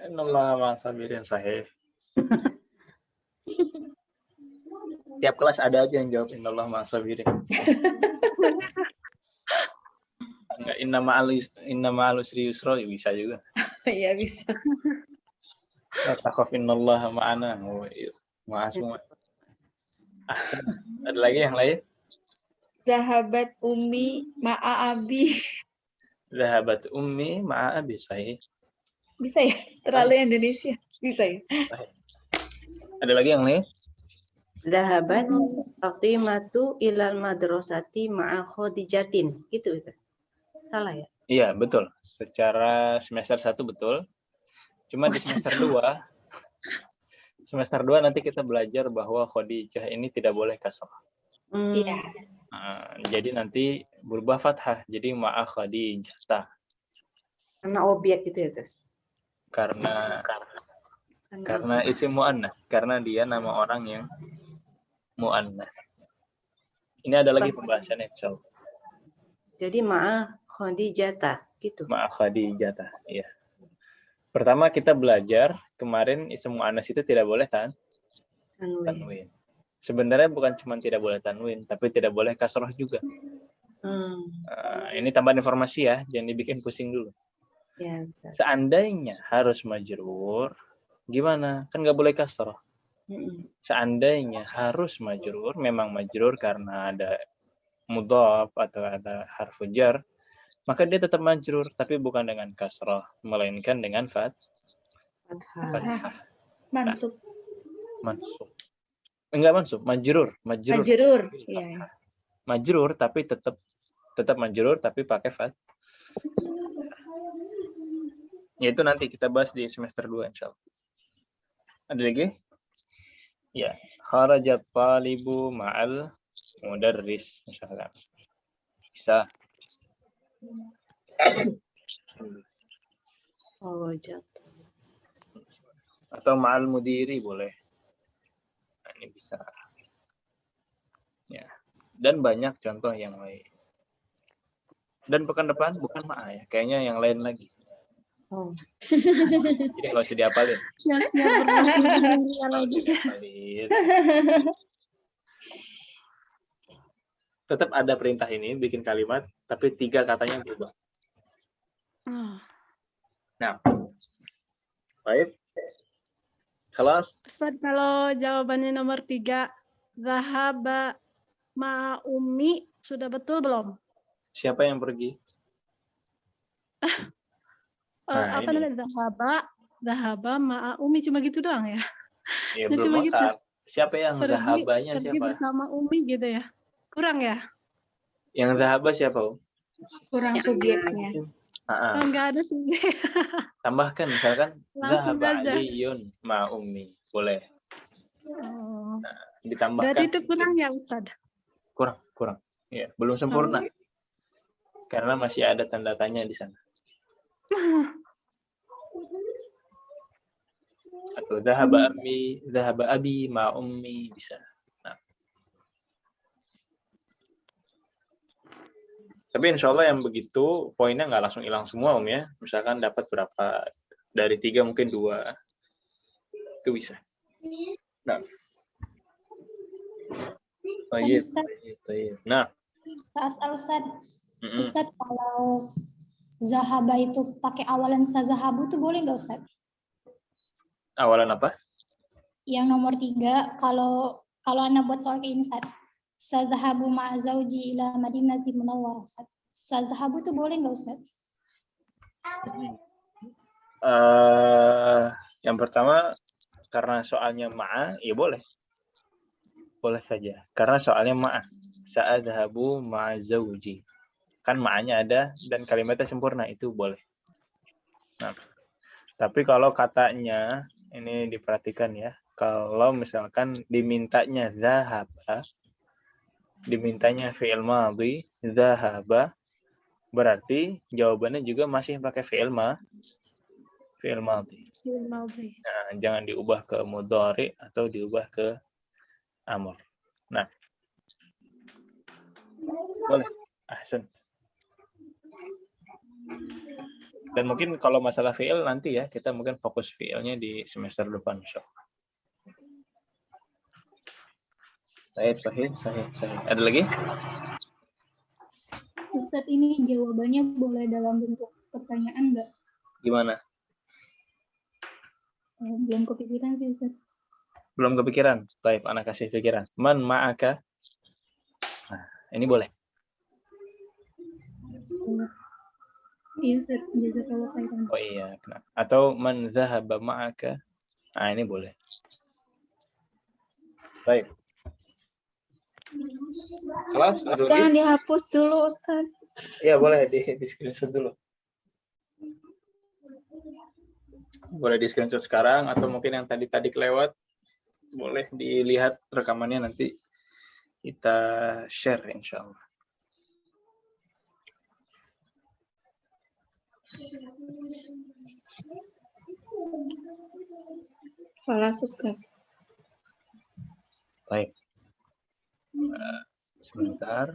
Innallaha ma'as sabirin sahih. Tiap kelas ada aja yang jawab innallaha ma'as sabirin. Enggak, inna ma'al usri yusra bisa juga. Iya bisa. La takhaf innallaha ma'ana. Semua. Ada lagi yang lain? Zahabat ummi ma'a abi. Zahabat ummi ma'a abi sahih. Bisa ya? Terlalu Indonesia. Bisa ya? Sahih. Ada lagi yang lain? Zahabat Fatimatu ilal madrasati ma'a Khadijatin. Gitu itu. Salah ya? Iya, betul. Secara semester 1 betul. Cuma di semester 2 nanti kita belajar bahwa Khadijah ini tidak boleh kasrah. Iya. Jadi nanti berubah fathah. Jadi ma'a Khadijah. Karena objek gitu ya tuh. Karena isim mu'annas. Karena dia nama orang yang mu'annas. Ini ada lagi pembahasannya, insyaallah. Jadi ma'a Khadijata gitu. Ma'a Khadijah, iya. Pertama kita belajar kemarin isim mu'annas itu tidak boleh tanwin. Sebenarnya bukan cuma tidak boleh tanwin, tapi tidak boleh kasroh juga. Ini tambahan informasi ya, jangan dibikin pusing dulu. Ya, Seandainya harus majrur, gimana? Kan nggak boleh kasroh. Seandainya harus majrur, memang majrur karena ada mudhaf atau ada harfu jar, maka dia tetap majrur, tapi bukan dengan kasrah, melainkan dengan fathah. Mansub. Mansub. Enggak mansub, majrur. Majrur. Iya. Majrur tapi tetap majrur tapi pakai fathah. Yaitu nanti kita bahas di semester 2 insyaallah. Ada lagi? Ya, kharajat talibu ma'al mudarris misalnya. Bisa. Atau ma'al mudiri boleh. Nah, ini bisa. Ya. Dan banyak contoh yang lain. Dan pekan depan bukan ma'a ya, kayaknya yang lain lagi. Jadi kalau sudah dihafalin. Tetap ada perintah ini, bikin kalimat, tapi 3 katanya berubah. Nah, baik. Kelas. Ustaz, kalau jawabannya nomor 3, zahaba ma'a ummi, sudah betul belum? Siapa yang pergi? Apa namanya? Zahaba ma'a ummi, cuma gitu doang ya? Ya, belum gitu. Siapa yang zahabanya pergi siapa? bersama ummi gitu ya? Kurang ya? Yang zahaba siapa? Kurang subjeknya. Enggak ada subjek. Tambahkan misalkan Langsung zahaba aja. aliyun ma ummi. Boleh. Oh. Ditambahkan. Berarti itu kurang ya Ustaz? Kurang. Ya, belum sempurna. Karena masih ada tanda tanya di sana. Atau dhahaba abi ma ummi bisa. Nah. Tapi insya Allah yang begitu poinnya nggak langsung hilang semua ya. Misalkan dapat berapa dari 3 mungkin 2 itu bisa. Nah. Oh iya. Nah. Ustaz. Ustaz, kalau zahaba itu pakai awalan zahabu itu boleh nggak Ustaz? Awalan apa? Yang nomor 3, kalau Anda buat soal kayak ini Ustaz. Sazahabu ma'a zauji ila madinati munawwarah Ustaz. Sazahabu itu boleh nggak Ustaz? Yang pertama karena soalnya ma'a, ya boleh. Boleh saja. Karena soalnya ma'a. Sa'adhabu ma'a zauji. Kan ma'anya ada dan kalimatnya sempurna, itu boleh. Nah, tapi kalau katanya, ini diperhatikan ya, kalau misalkan dimintanya zahaba, dimintanya fi'il madhi, zahaba, berarti jawabannya juga masih pakai fi'il madhi. Nah, jangan diubah ke mudhari atau diubah ke amr. Nah, boleh. Ahsan. Dan mungkin kalau masalah fi'il nanti ya, kita mungkin fokus fi'ilnya di semester depan. Sahih. Ada lagi? Ustaz, ini jawabannya boleh dalam bentuk pertanyaan nggak? Gimana? Belum kepikiran sih Ustaz. Belum kepikiran? Baik, anak kasih pikiran. Man ma'aka? Nah, ini boleh. Iya Ustaz, jazakallahu khairan. Oh iya, kenapa? Atau man zahaba ma'aka? Nah, ini boleh. Baik. Kelas, Jangan dihapus dulu, Ustaz. Iya, boleh di screenshot dulu. Boleh di screenshot sekarang, atau mungkin yang tadi kelewat, boleh dilihat rekamannya nanti kita share insya Allah. Kelas, Ustaz. Baik. Sebentar.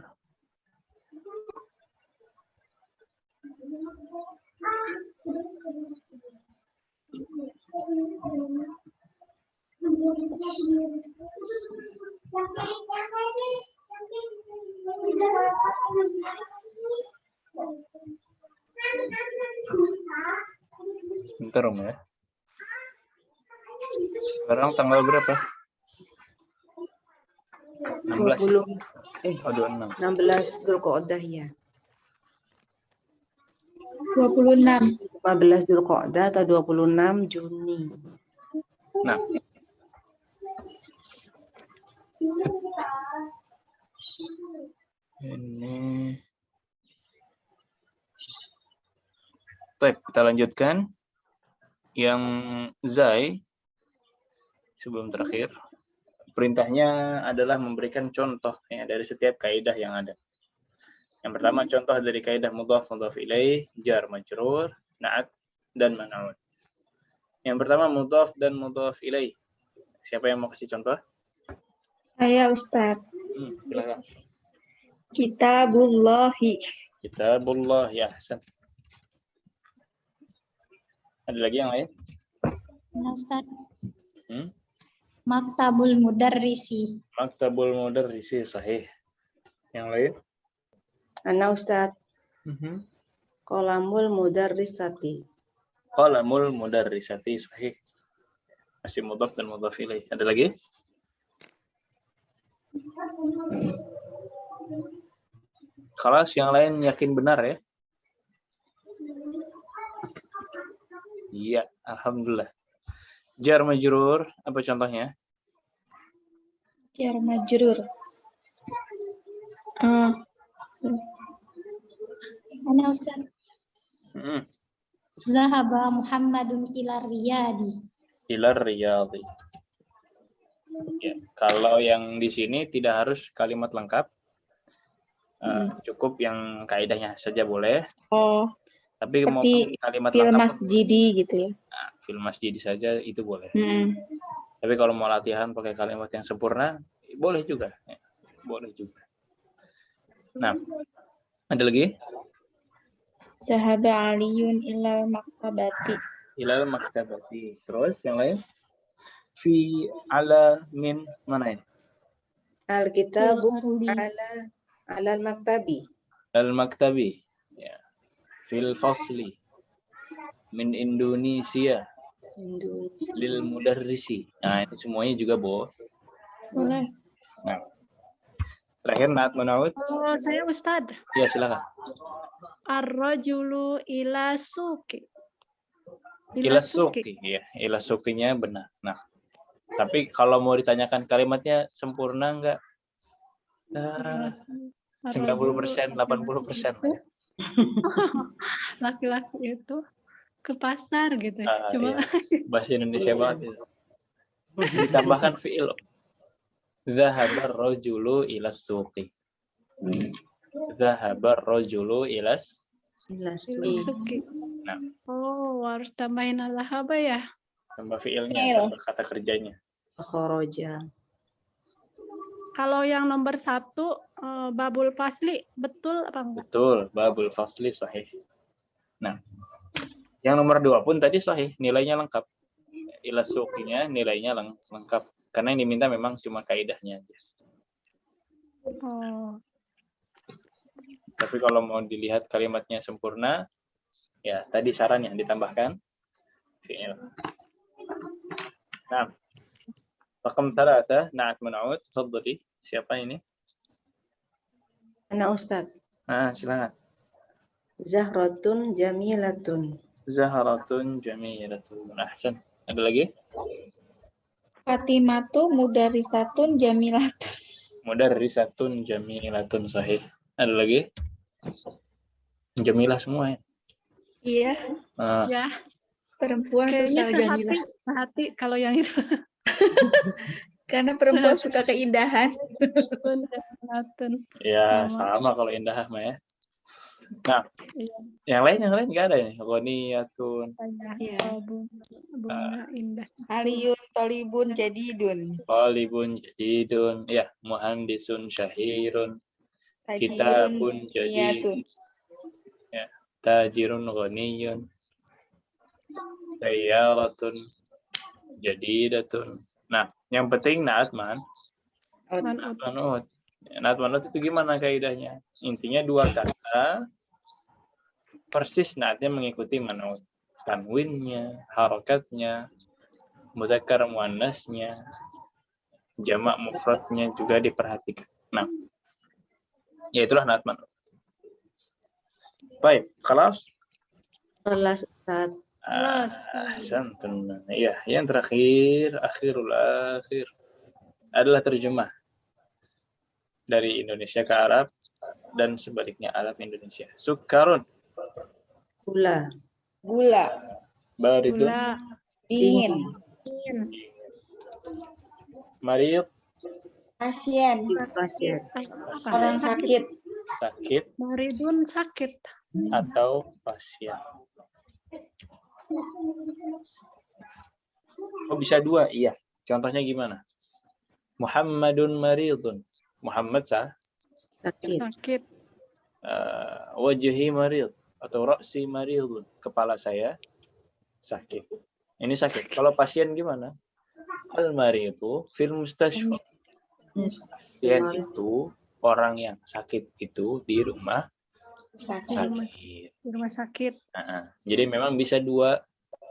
Bentar Om ya. Sekarang tanggal berapa? 16. 16 Dzulqa'dah ya. 26. 15 Dzulqa'dah atau 26 Juni. Nah. Ini. Baik, kita lanjutkan. Yang Zai sebelum terakhir, perintahnya adalah memberikan contoh ya, dari setiap kaidah yang ada. Yang pertama contoh dari kaidah mudhaf ilaih, jar majrur, na'at dan man'ut. Yang pertama mudhaf dan mudhaf ilaih. Siapa yang mau kasih contoh? Saya, Ustaz. Silakan. Kitabullahi. Kitabullah, ya. Ada lagi yang lain? Nah, Ustaz. Maktabul mudarrisi. Maktabul mudarrisi, sahih. Yang lain? Ana Ustaz. Qalamul mudarrisati. Qalamul mudarrisati, sahih. Masih mudhaf dan mudhaf ilaih. Ada lagi? Kelas yang lain yakin benar ya? Iya, alhamdulillah. Jar majrur, apa contohnya? Jar majrur. Mana Ustaz? Zahaba Muhammadun ila riyadi. Ila riyadi. Ya, kalau yang di sini tidak harus kalimat lengkap, Cukup yang kaidahnya saja boleh. Oh, Tapi mau seperti kalimat fil lengkap masjidi gitu ya. fil masjid saja itu boleh. Hmm. Tapi kalau mau latihan pakai kalimat yang sempurna, boleh juga. Ya, boleh juga. Nah, ada lagi? Zahaba Aliyun ilal maktabati. Ilal maktabati. Terus yang lain? Fi ala min mana ini? Al-kitabu Fil ardi. ala al-maktabi. Al maktabi. Ya. Fil fasli. Min Indonesia. Lil mudarrisi. Nah, ini semuanya juga Boleh. Nah, terakhir Naat Munaud. Kalau saya Ustadz, Ya, silakan. ar-rajulu ila suki. Ila suki. Ya, ila sukinya benar. Nah, tapi kalau mau ditanyakan kalimatnya sempurna enggak? 90%, 80%. Laki-laki itu ke pasar gitu. Iya. Cuma Bahasa Indonesia banget itu. Ditambahkan fi'il. Zahabar rajulu ila suqi. Zahabar rajulu ila suki. Nah, Oh, harus tambahin al-haba ya. tambah fi'ilnya, Fi'il. tambah kata kerjanya. Khoroja. Kalau yang nomor 1, babul fasli, betul apa enggak? Betul, babul fasli sahih. Nah, yang nomor 2 pun tadi sahih, nilainya lengkap. Ila suqinya nilainya lengkap. Karena yang diminta memang cuma kaidahnya aja. Oh, Tapi kalau mau dilihat kalimatnya sempurna, ya tadi sarannya ditambahkan fi'il. Nah, Rakam 3, Naat Munaud, tafadhali. Siapa ini? Ana Ustaz. Silakan. Zahratun jamilatun. Zaharatun jamilatun. Ahsan. Ada lagi? Fatimatu mudarisatun jamilatun. Mudarrisatun jamilatun sahih. Ada lagi? Jamilah semua ya. Iya, ya. perempuan Kayaknya suka jamilah. sehati kalau yang itu. Karena perempuan suka keindahan. Ya, Sama. sama kalau indah mah ya. Nah, Iya. yang lain nggak ada ini. Ghaniyatun, Iya. Bunga indah. Aliyun tolibun jadidun. qalibun jadidun, ya, muhandisun syahirun, Tajirun kitabun jadid, niyatun. ya, tajirun ghaniyun, sayyaratun jadidatun. Nah, yang penting Naat Man. Man'ut. Manut. Naat manut itu gimana kaidahnya? Intinya 2 kata persis naatnya mengikuti manut. Tanwinnya, harokatnya, mudzakkar muannasnya, jamak mufradnya juga diperhatikan. Nah, ya itulah naat manut. Baik, kelas. Kelas Ustaz. Ahsantun. Iya, yang terakhir, akhirul akhir adalah terjemah dari Indonesia ke Arab dan sebaliknya Arab Indonesia. Sukarun, Gula. Gula, baridun, Gula. dingin, marid, pasien, Pasien. orang sakit, sakit, Maridun sakit. atau pasien. Oh, bisa 2? Iya. Contohnya gimana? Muhammadun maridun. Muhammad Sakit. Sakit. wajhi marid atau ra'si maridun. Kepala saya sakit. Ini sakit. Kalau pasien gimana? Al-maridu fil mustashfa. Pasien itu orang yang sakit itu di rumah sakit. Di rumah sakit. Jadi memang bisa 2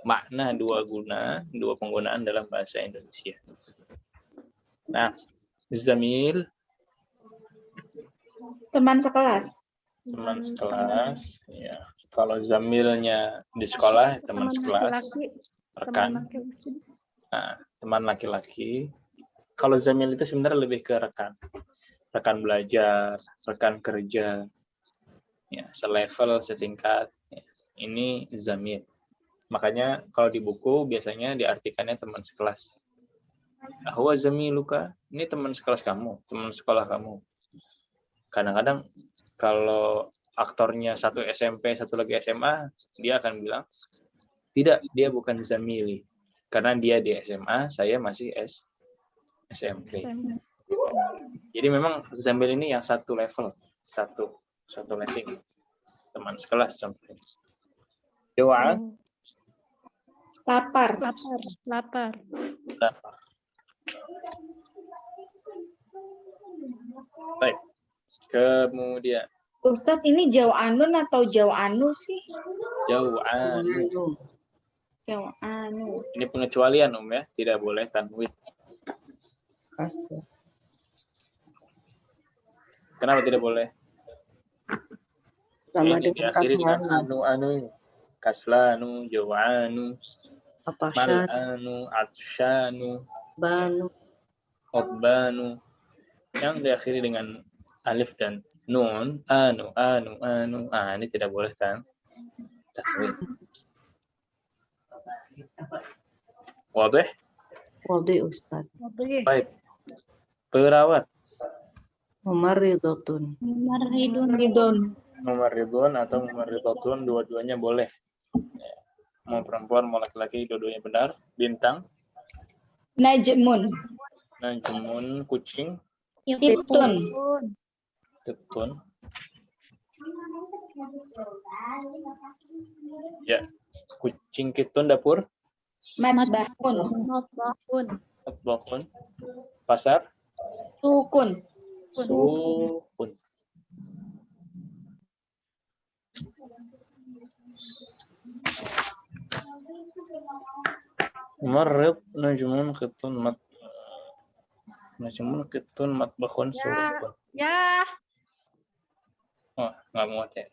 makna, 2 guna, 2 penggunaan dalam bahasa Indonesia. Nah, zamil, teman sekelas, teman sekelas. Ya. Kalau zamilnya di sekolah, teman sekelas, laki-laki. rekan. Teman laki-laki. Nah, teman laki-laki. Kalau zamil itu sebenarnya lebih ke rekan. Rekan belajar, rekan kerja. Ya, selevel, setingkat. Ya. Ini zamil. Makanya kalau di buku biasanya diartikannya teman sekelas. Ahwa zamiluka, ini teman sekelas kamu, teman sekolah kamu. Kadang-kadang kalau aktornya satu SMP, satu lagi SMA, dia akan bilang, tidak, dia bukan zamili. Karena dia di SMA, saya masih SMP. Jadi memang zamil ini yang satu level, satu level. Teman sekelas contohnya. Doa. Lapar. Lapar. Baik. Kemudian Ustadz, ini jauh anun atau jauh anu sih? jauh anu. Jauh anu. Ini pengecualian ya, tidak boleh tanwin. Kenapa tidak boleh? Sama Ini dengan diakhiri dengan kaslanu. anu ini. Kaslanu, jawanu, Atasyan, malanu, atsyanu, banu. obbanu. Yang diakhiri dengan alif dan nun, anu. Ini tidak boleh tanwin. Wadih? Wadih Ustaz. Baik. Perawat. Mumarridotun. Mumarridun. Mumarridun atau mumarridotun, dua-duanya boleh. Mau perempuan, mau laki-laki, dua-duanya benar. Bintang. Najmun. Najmun, kucing. Kitun. Ketun. Ya. Kucing kitun dapur. Matbahun. Atbakun. Pasar. Sukun. Sukun. Mumarrid, najmun, kitun, najmun, kitun, matbakun, sukun. Ya. Oh, nggak muat ya.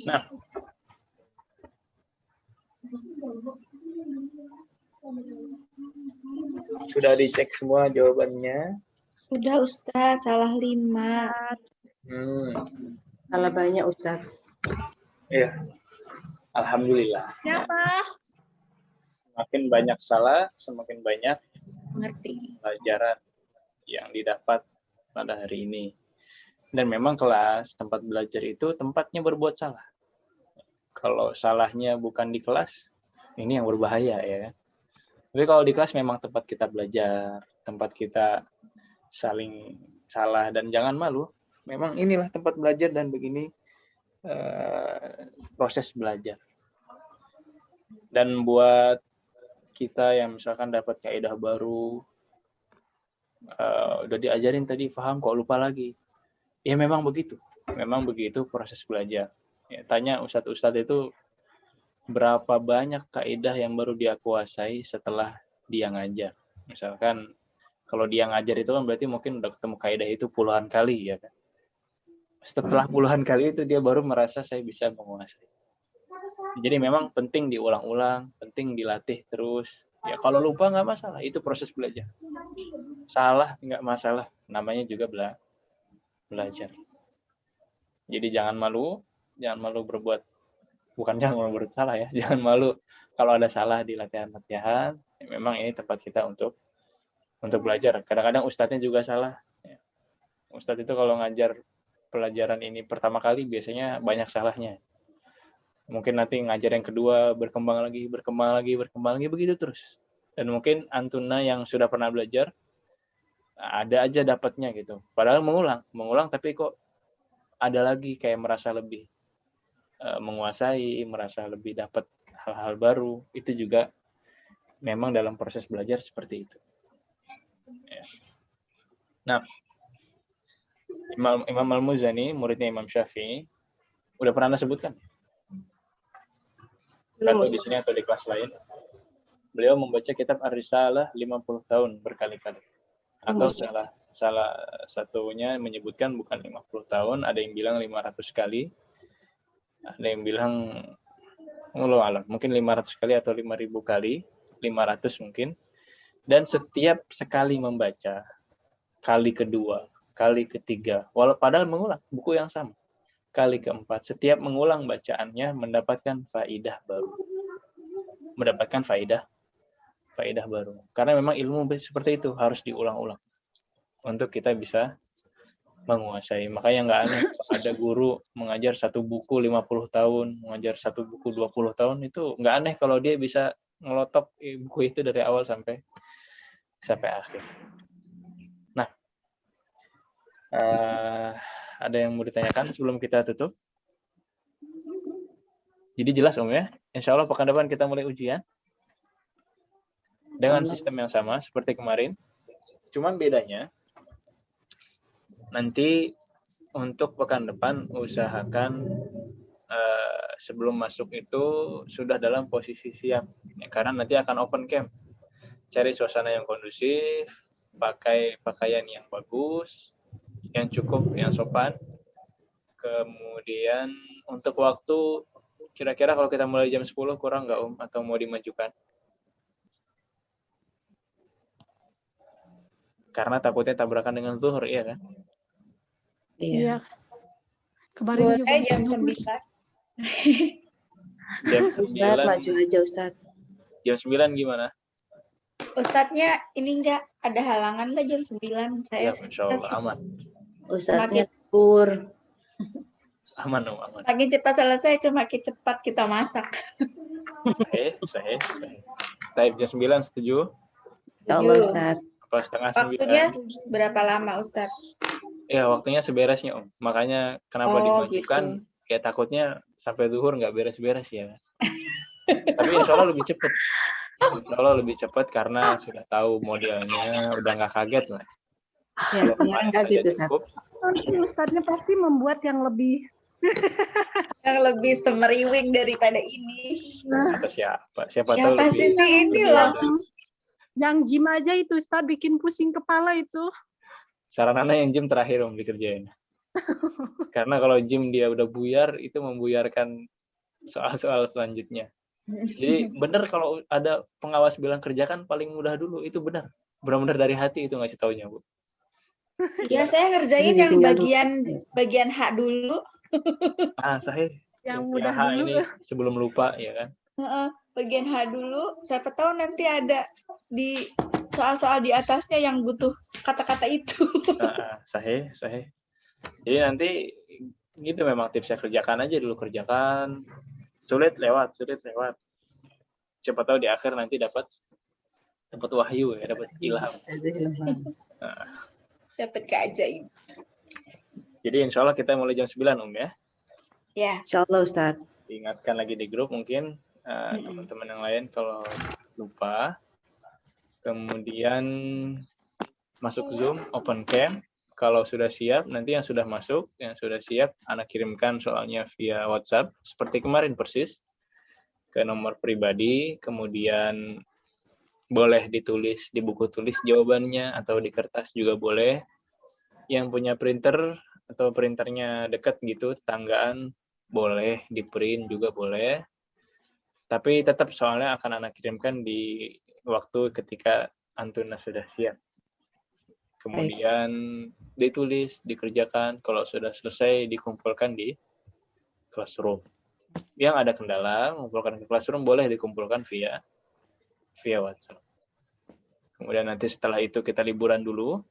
Nah, sudah dicek semua jawabannya. Sudah Ustadz, salah 5. Salah banyak Ustaz. Iya. Alhamdulillah. Siapa? Semakin banyak salah, semakin banyak Mengerti. pelajaran yang didapat pada hari ini. Dan memang kelas, tempat belajar itu tempatnya berbuat salah. Kalau salahnya bukan di kelas, ini yang berbahaya ya kan. Tapi kalau di kelas memang tempat kita belajar, tempat kita saling salah dan jangan malu. Memang inilah tempat belajar dan begini proses belajar. Dan buat kita yang misalkan dapat kaidah baru, udah diajarin tadi, paham kok lupa lagi. Ya memang begitu proses belajar. Ya, tanya ustadz-ustadz itu berapa banyak kaidah yang baru dia kuasai setelah dia ngajar. Misalkan kalau dia ngajar itu kan berarti mungkin udah ketemu kaidah itu puluhan kali ya kan. Setelah puluhan kali itu dia baru merasa saya bisa menguasai. Jadi memang penting diulang-ulang, penting dilatih terus. Ya kalau lupa nggak masalah, itu proses belajar. Salah nggak masalah, namanya juga belajar. Jadi jangan malu berbuat, bukan jangan malu berbuat salah ya, jangan malu kalau ada salah di latihan-latihan. Ya, memang ini tempat kita untuk belajar. Kadang-kadang ustadznya juga salah. Ya. Ustadz itu kalau ngajar pelajaran ini pertama kali biasanya banyak salahnya. Mungkin nanti ngajar yang kedua berkembang lagi begitu terus. Dan mungkin antuna yang sudah pernah belajar ada aja dapatnya gitu. Padahal mengulang tapi kok ada lagi kayak merasa lebih menguasai, merasa lebih dapat hal-hal baru. Itu juga memang dalam proses belajar seperti itu. Ya. Nah, Imam Al-Muzani, muridnya Imam Syafi'i, udah pernah Anda sebutkan? Atau di sini atau di kelas lain? Beliau membaca kitab Ar-Risalah 50 tahun berkali-kali. Atau salah satunya menyebutkan bukan 50 tahun, ada yang bilang 500 kali, ada yang bilang mungkin 500 kali atau 5.000 kali, 500 mungkin. Dan setiap sekali membaca, kali kedua, kali ketiga, padahal mengulang buku yang sama. Kali keempat, setiap mengulang bacaannya mendapatkan faidah baru. Mendapatkan faidah baru. Karena memang ilmu seperti itu harus diulang-ulang untuk kita bisa menguasai. Makanya nggak aneh ada guru mengajar satu buku 50 tahun, mengajar satu buku 20 tahun, itu nggak aneh kalau dia bisa ngelotok buku itu dari awal sampai akhir. Nah, ada yang mau ditanyakan sebelum kita tutup? Jadi jelas Om ya, insya Allah pekan depan kita mulai ujian dengan sistem yang sama seperti kemarin. Cuman bedanya nanti untuk pekan depan usahakan sebelum masuk itu sudah dalam posisi siap, ya, karena nanti akan open camp. Cari suasana yang kondusif, pakai pakaian yang bagus, yang cukup, yang sopan. Kemudian untuk waktu, kira-kira kalau kita mulai jam 10 kurang nggak Om? Atau mau dimajukan? Karena takutnya tabrakan dengan zuhur, iya kan? Iya. Kemarin juga Jam 9. Jam Ustaz, 9. maju aja Ustaz. Jam 9 gimana? Ustadznya ini enggak ada halangan enggak jam 9? Saya Ya, insya Allah aman. Ustaznya libur. Aman Om, aman. makin cepat selesai, cuma makin cepat kita masak. Sahih. Taib jam 9 setuju? Ya Allah Ustaz. Apa setengah 9? Waktunya berapa lama Ustadz? Ya, waktunya seberesnya Om. Makanya kenapa dimajukan, Gitu. kayak takutnya sampai zuhur nggak beres-beres ya. Tapi insya Allah lebih cepat. Insya Allah lebih cepat karena sudah tahu modelnya, udah nggak kaget lah. Ya, kemarin kaget Ustaz. nanti Ustadznya pasti membuat yang lebih semeriwing daripada ini. Atau siapa Ya tahu pasti lebih. sih inilah. yang gym aja itu Ustadz bikin pusing kepala itu. Saran Ana yang gym terakhir Om dikerjain. Karena kalau gym dia udah buyar, itu membuyarkan soal-soal selanjutnya. Jadi benar kalau ada pengawas bilang kerjakan paling mudah dulu, itu benar. Benar-benar dari hati itu ngasih taunya, Bu. Ya saya ngerjain Jadi yang tinggal bagian H dulu. Sahih. Yang mudah H dulu. ini sebelum lupa ya kan. Bagian H dulu. Siapa tahu nanti ada di soal-soal di atasnya yang butuh kata-kata itu. Sahih. Jadi nanti gitu memang tipsnya, kerjakan aja dulu, kerjakan. Sulit lewat. Siapa tahu di akhir nanti dapat wahyu ya, dapat ilham. Dapat keajaiban. Jadi insya Allah kita mulai jam 9 Om ya. Ya. Insya Allah Ustaz. Ingatkan lagi di grup mungkin teman-teman yang lain kalau lupa. Kemudian masuk Zoom, open cam. Kalau sudah siap, nanti yang sudah masuk, yang sudah siap, Ana kirimkan soalnya via WhatsApp, seperti kemarin persis, ke nomor pribadi, kemudian boleh ditulis di buku tulis jawabannya, atau di kertas juga boleh. Yang punya printer, atau printernya dekat gitu, tetanggaan, boleh di-print juga boleh. Tapi tetap soalnya akan Ana kirimkan di waktu ketika Antuna sudah siap. Kemudian ditulis, dikerjakan, kalau sudah selesai dikumpulkan di classroom. Yang ada kendala, mengumpulkan ke classroom boleh dikumpulkan via WhatsApp. Kemudian nanti setelah itu kita liburan dulu,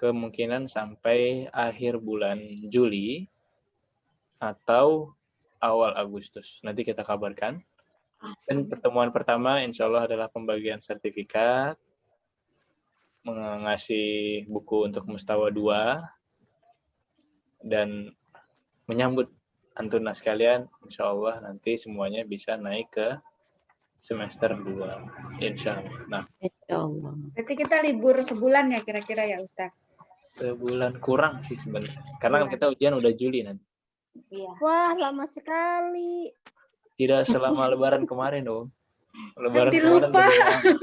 kemungkinan sampai akhir bulan Juli atau awal Agustus. Nanti kita kabarkan. Dan pertemuan pertama insya Allah adalah pembagian sertifikat, mengasih buku untuk Mustawa 2, dan menyambut Antuna sekalian, insya Allah nanti semuanya bisa naik ke semester 2, insya Allah. Nah, Insya Allah. Berarti kita libur sebulan ya kira-kira ya Ustaz? sebulan kurang sih sebenarnya. Karena kita ujian udah Juli nanti. Iya. Wah, lama sekali. Tidak selama Lebaran kemarin dong. Lebaran Nanti kemarin lupa. lebih lama.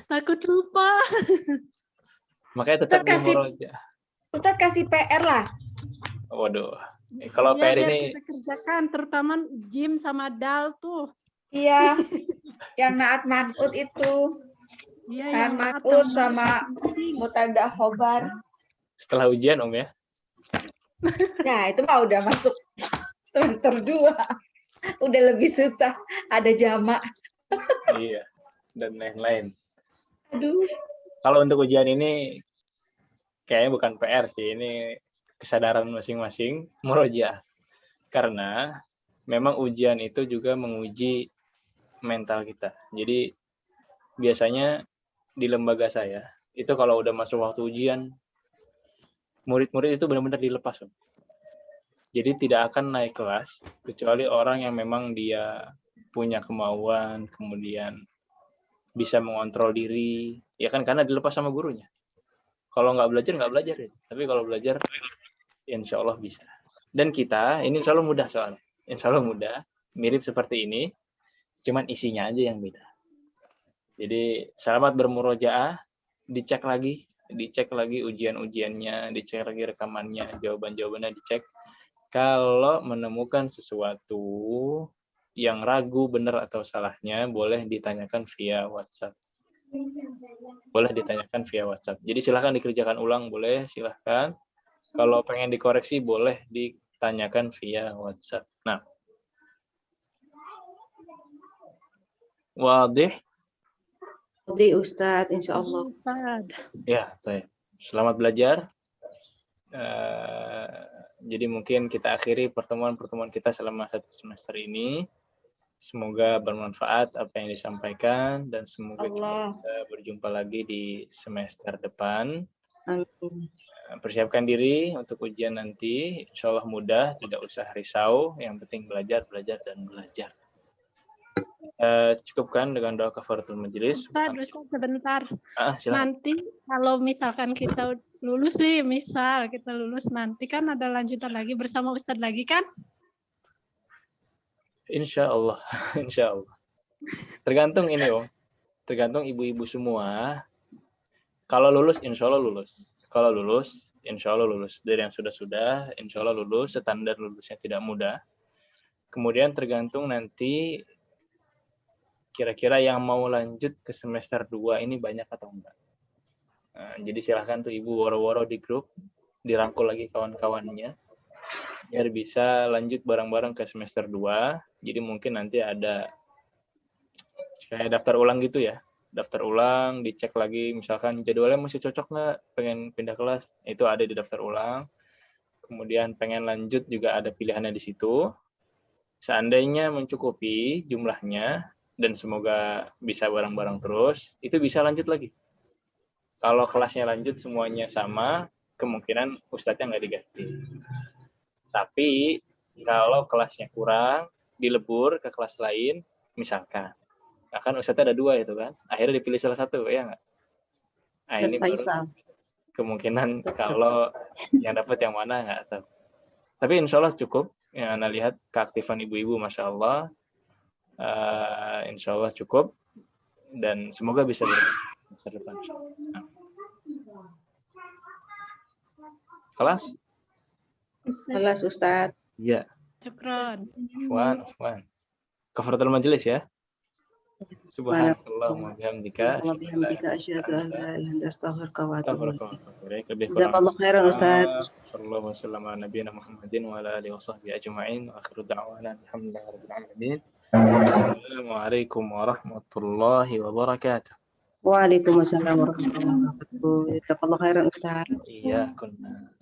Takut lupa. Makanya tetap Ustaz di Muroja. Ustadz kasih PR lah. Waduh. Kalau Ya, PR biar ini kita kerjakan, terutama gym sama dal tuh. Iya. Yang Naat Man'ud itu. Iya, Naat yang Man'ud sama Mutadah Khobar. Setelah ujian Om ya. Nah, itu mah udah masuk semester 2. Udah lebih susah. Ada jamak. Iya. Dan lain-lain. Aduh. Kalau untuk ujian ini kayaknya bukan PR sih, ini kesadaran masing-masing murojaah. Karena memang ujian itu juga menguji mental kita. Jadi biasanya di lembaga saya, itu kalau udah masuk waktu ujian, murid-murid itu benar-benar dilepas. Jadi tidak akan naik kelas, kecuali orang yang memang dia punya kemauan, kemudian bisa mengontrol diri, ya kan, karena dilepas sama gurunya. Kalau nggak belajar ya. Tapi kalau belajar, insya Allah bisa. Dan kita, ini insya Allah mudah soalnya. Insya Allah mudah, mirip seperti ini, cuman isinya aja yang beda. Jadi selamat bermurojaah, dicek lagi ujian-ujiannya, dicek lagi rekamannya, jawaban-jawabannya dicek. Kalau menemukan sesuatu yang ragu benar atau salahnya, boleh ditanyakan via WhatsApp. Jadi silahkan dikerjakan ulang, boleh, silahkan. Kalau pengen dikoreksi, boleh ditanyakan via WhatsApp. Nah, wadih? Wadih Ustadz, insya Allah. Ya, baik. Selamat belajar. Jadi mungkin kita akhiri pertemuan-pertemuan kita selama 1 semester ini. Semoga bermanfaat apa yang disampaikan dan semoga kita bisa berjumpa lagi di semester depan. Amin. Persiapkan diri untuk ujian nanti, insya Allah mudah, tidak usah risau, yang penting belajar dan belajar. Cukupkan dengan doa kafaratul majelis. Ustaz, sebentar. Silakan. Nanti kalau misalkan kita lulus nih, misal kita lulus nanti kan ada lanjutan lagi bersama Ustadz lagi kan? Insya Allah. Tergantung ini Om, tergantung ibu-ibu semua. Kalau lulus, insya Allah lulus. Kalau lulus, insya Allah lulus. Dari yang sudah, insya Allah lulus. Standar lulusnya tidak mudah. Kemudian tergantung nanti kira-kira yang mau lanjut ke semester 2 ini banyak atau enggak. Nah, jadi silahkan tuh ibu woro-woro di grup, dirangkul lagi kawan-kawannya, biar bisa lanjut bareng-bareng ke semester 2. Jadi mungkin nanti ada kayak daftar ulang gitu ya. Daftar ulang, dicek lagi misalkan jadwalnya masih cocok nggak, pengen pindah kelas, itu ada di daftar ulang. Kemudian pengen lanjut juga ada pilihannya di situ. Seandainya mencukupi jumlahnya, dan semoga bisa bareng-bareng terus, itu bisa lanjut lagi. Kalau kelasnya lanjut semuanya sama, kemungkinan ustadznya nggak diganti. Tapi kalau kelasnya kurang, dilebur ke kelas lain, misalkan. Nah, kan ustadznya ada 2 itu kan, akhirnya dipilih salah satu, ya nggak? Nah, ini baru kemungkinan kalau yang dapat yang mana nggak tahu. Tapi insya Allah cukup. Yang Anda lihat keaktifan ibu-ibu, Masya Allah. Insya Allah cukup. Dan semoga bisa masa depan. Nah. Kelas Ustadz. Iya. Syukron. Afwan. Kafaratul majelis ya. Subhanallah wa bihamdika. Asyhadu an la ilaha illa anta astaghfiruka wa atubu ilaik. Lebih kurang. Jazakallahu khairan Ustaz. Sallallahu wasallam ala nabiyina Muhammadin wa ala alihi wa sahbihi ajma'in. Wa akhiru da'wana alhamdulillahi rabbil alamin. Assalamualaikum warahmatullahi wabarakatuh. Waalaikumsalam warahmatullahi wabarakatuh. Jazakallahu khairan Ustaz. Iya, kunna.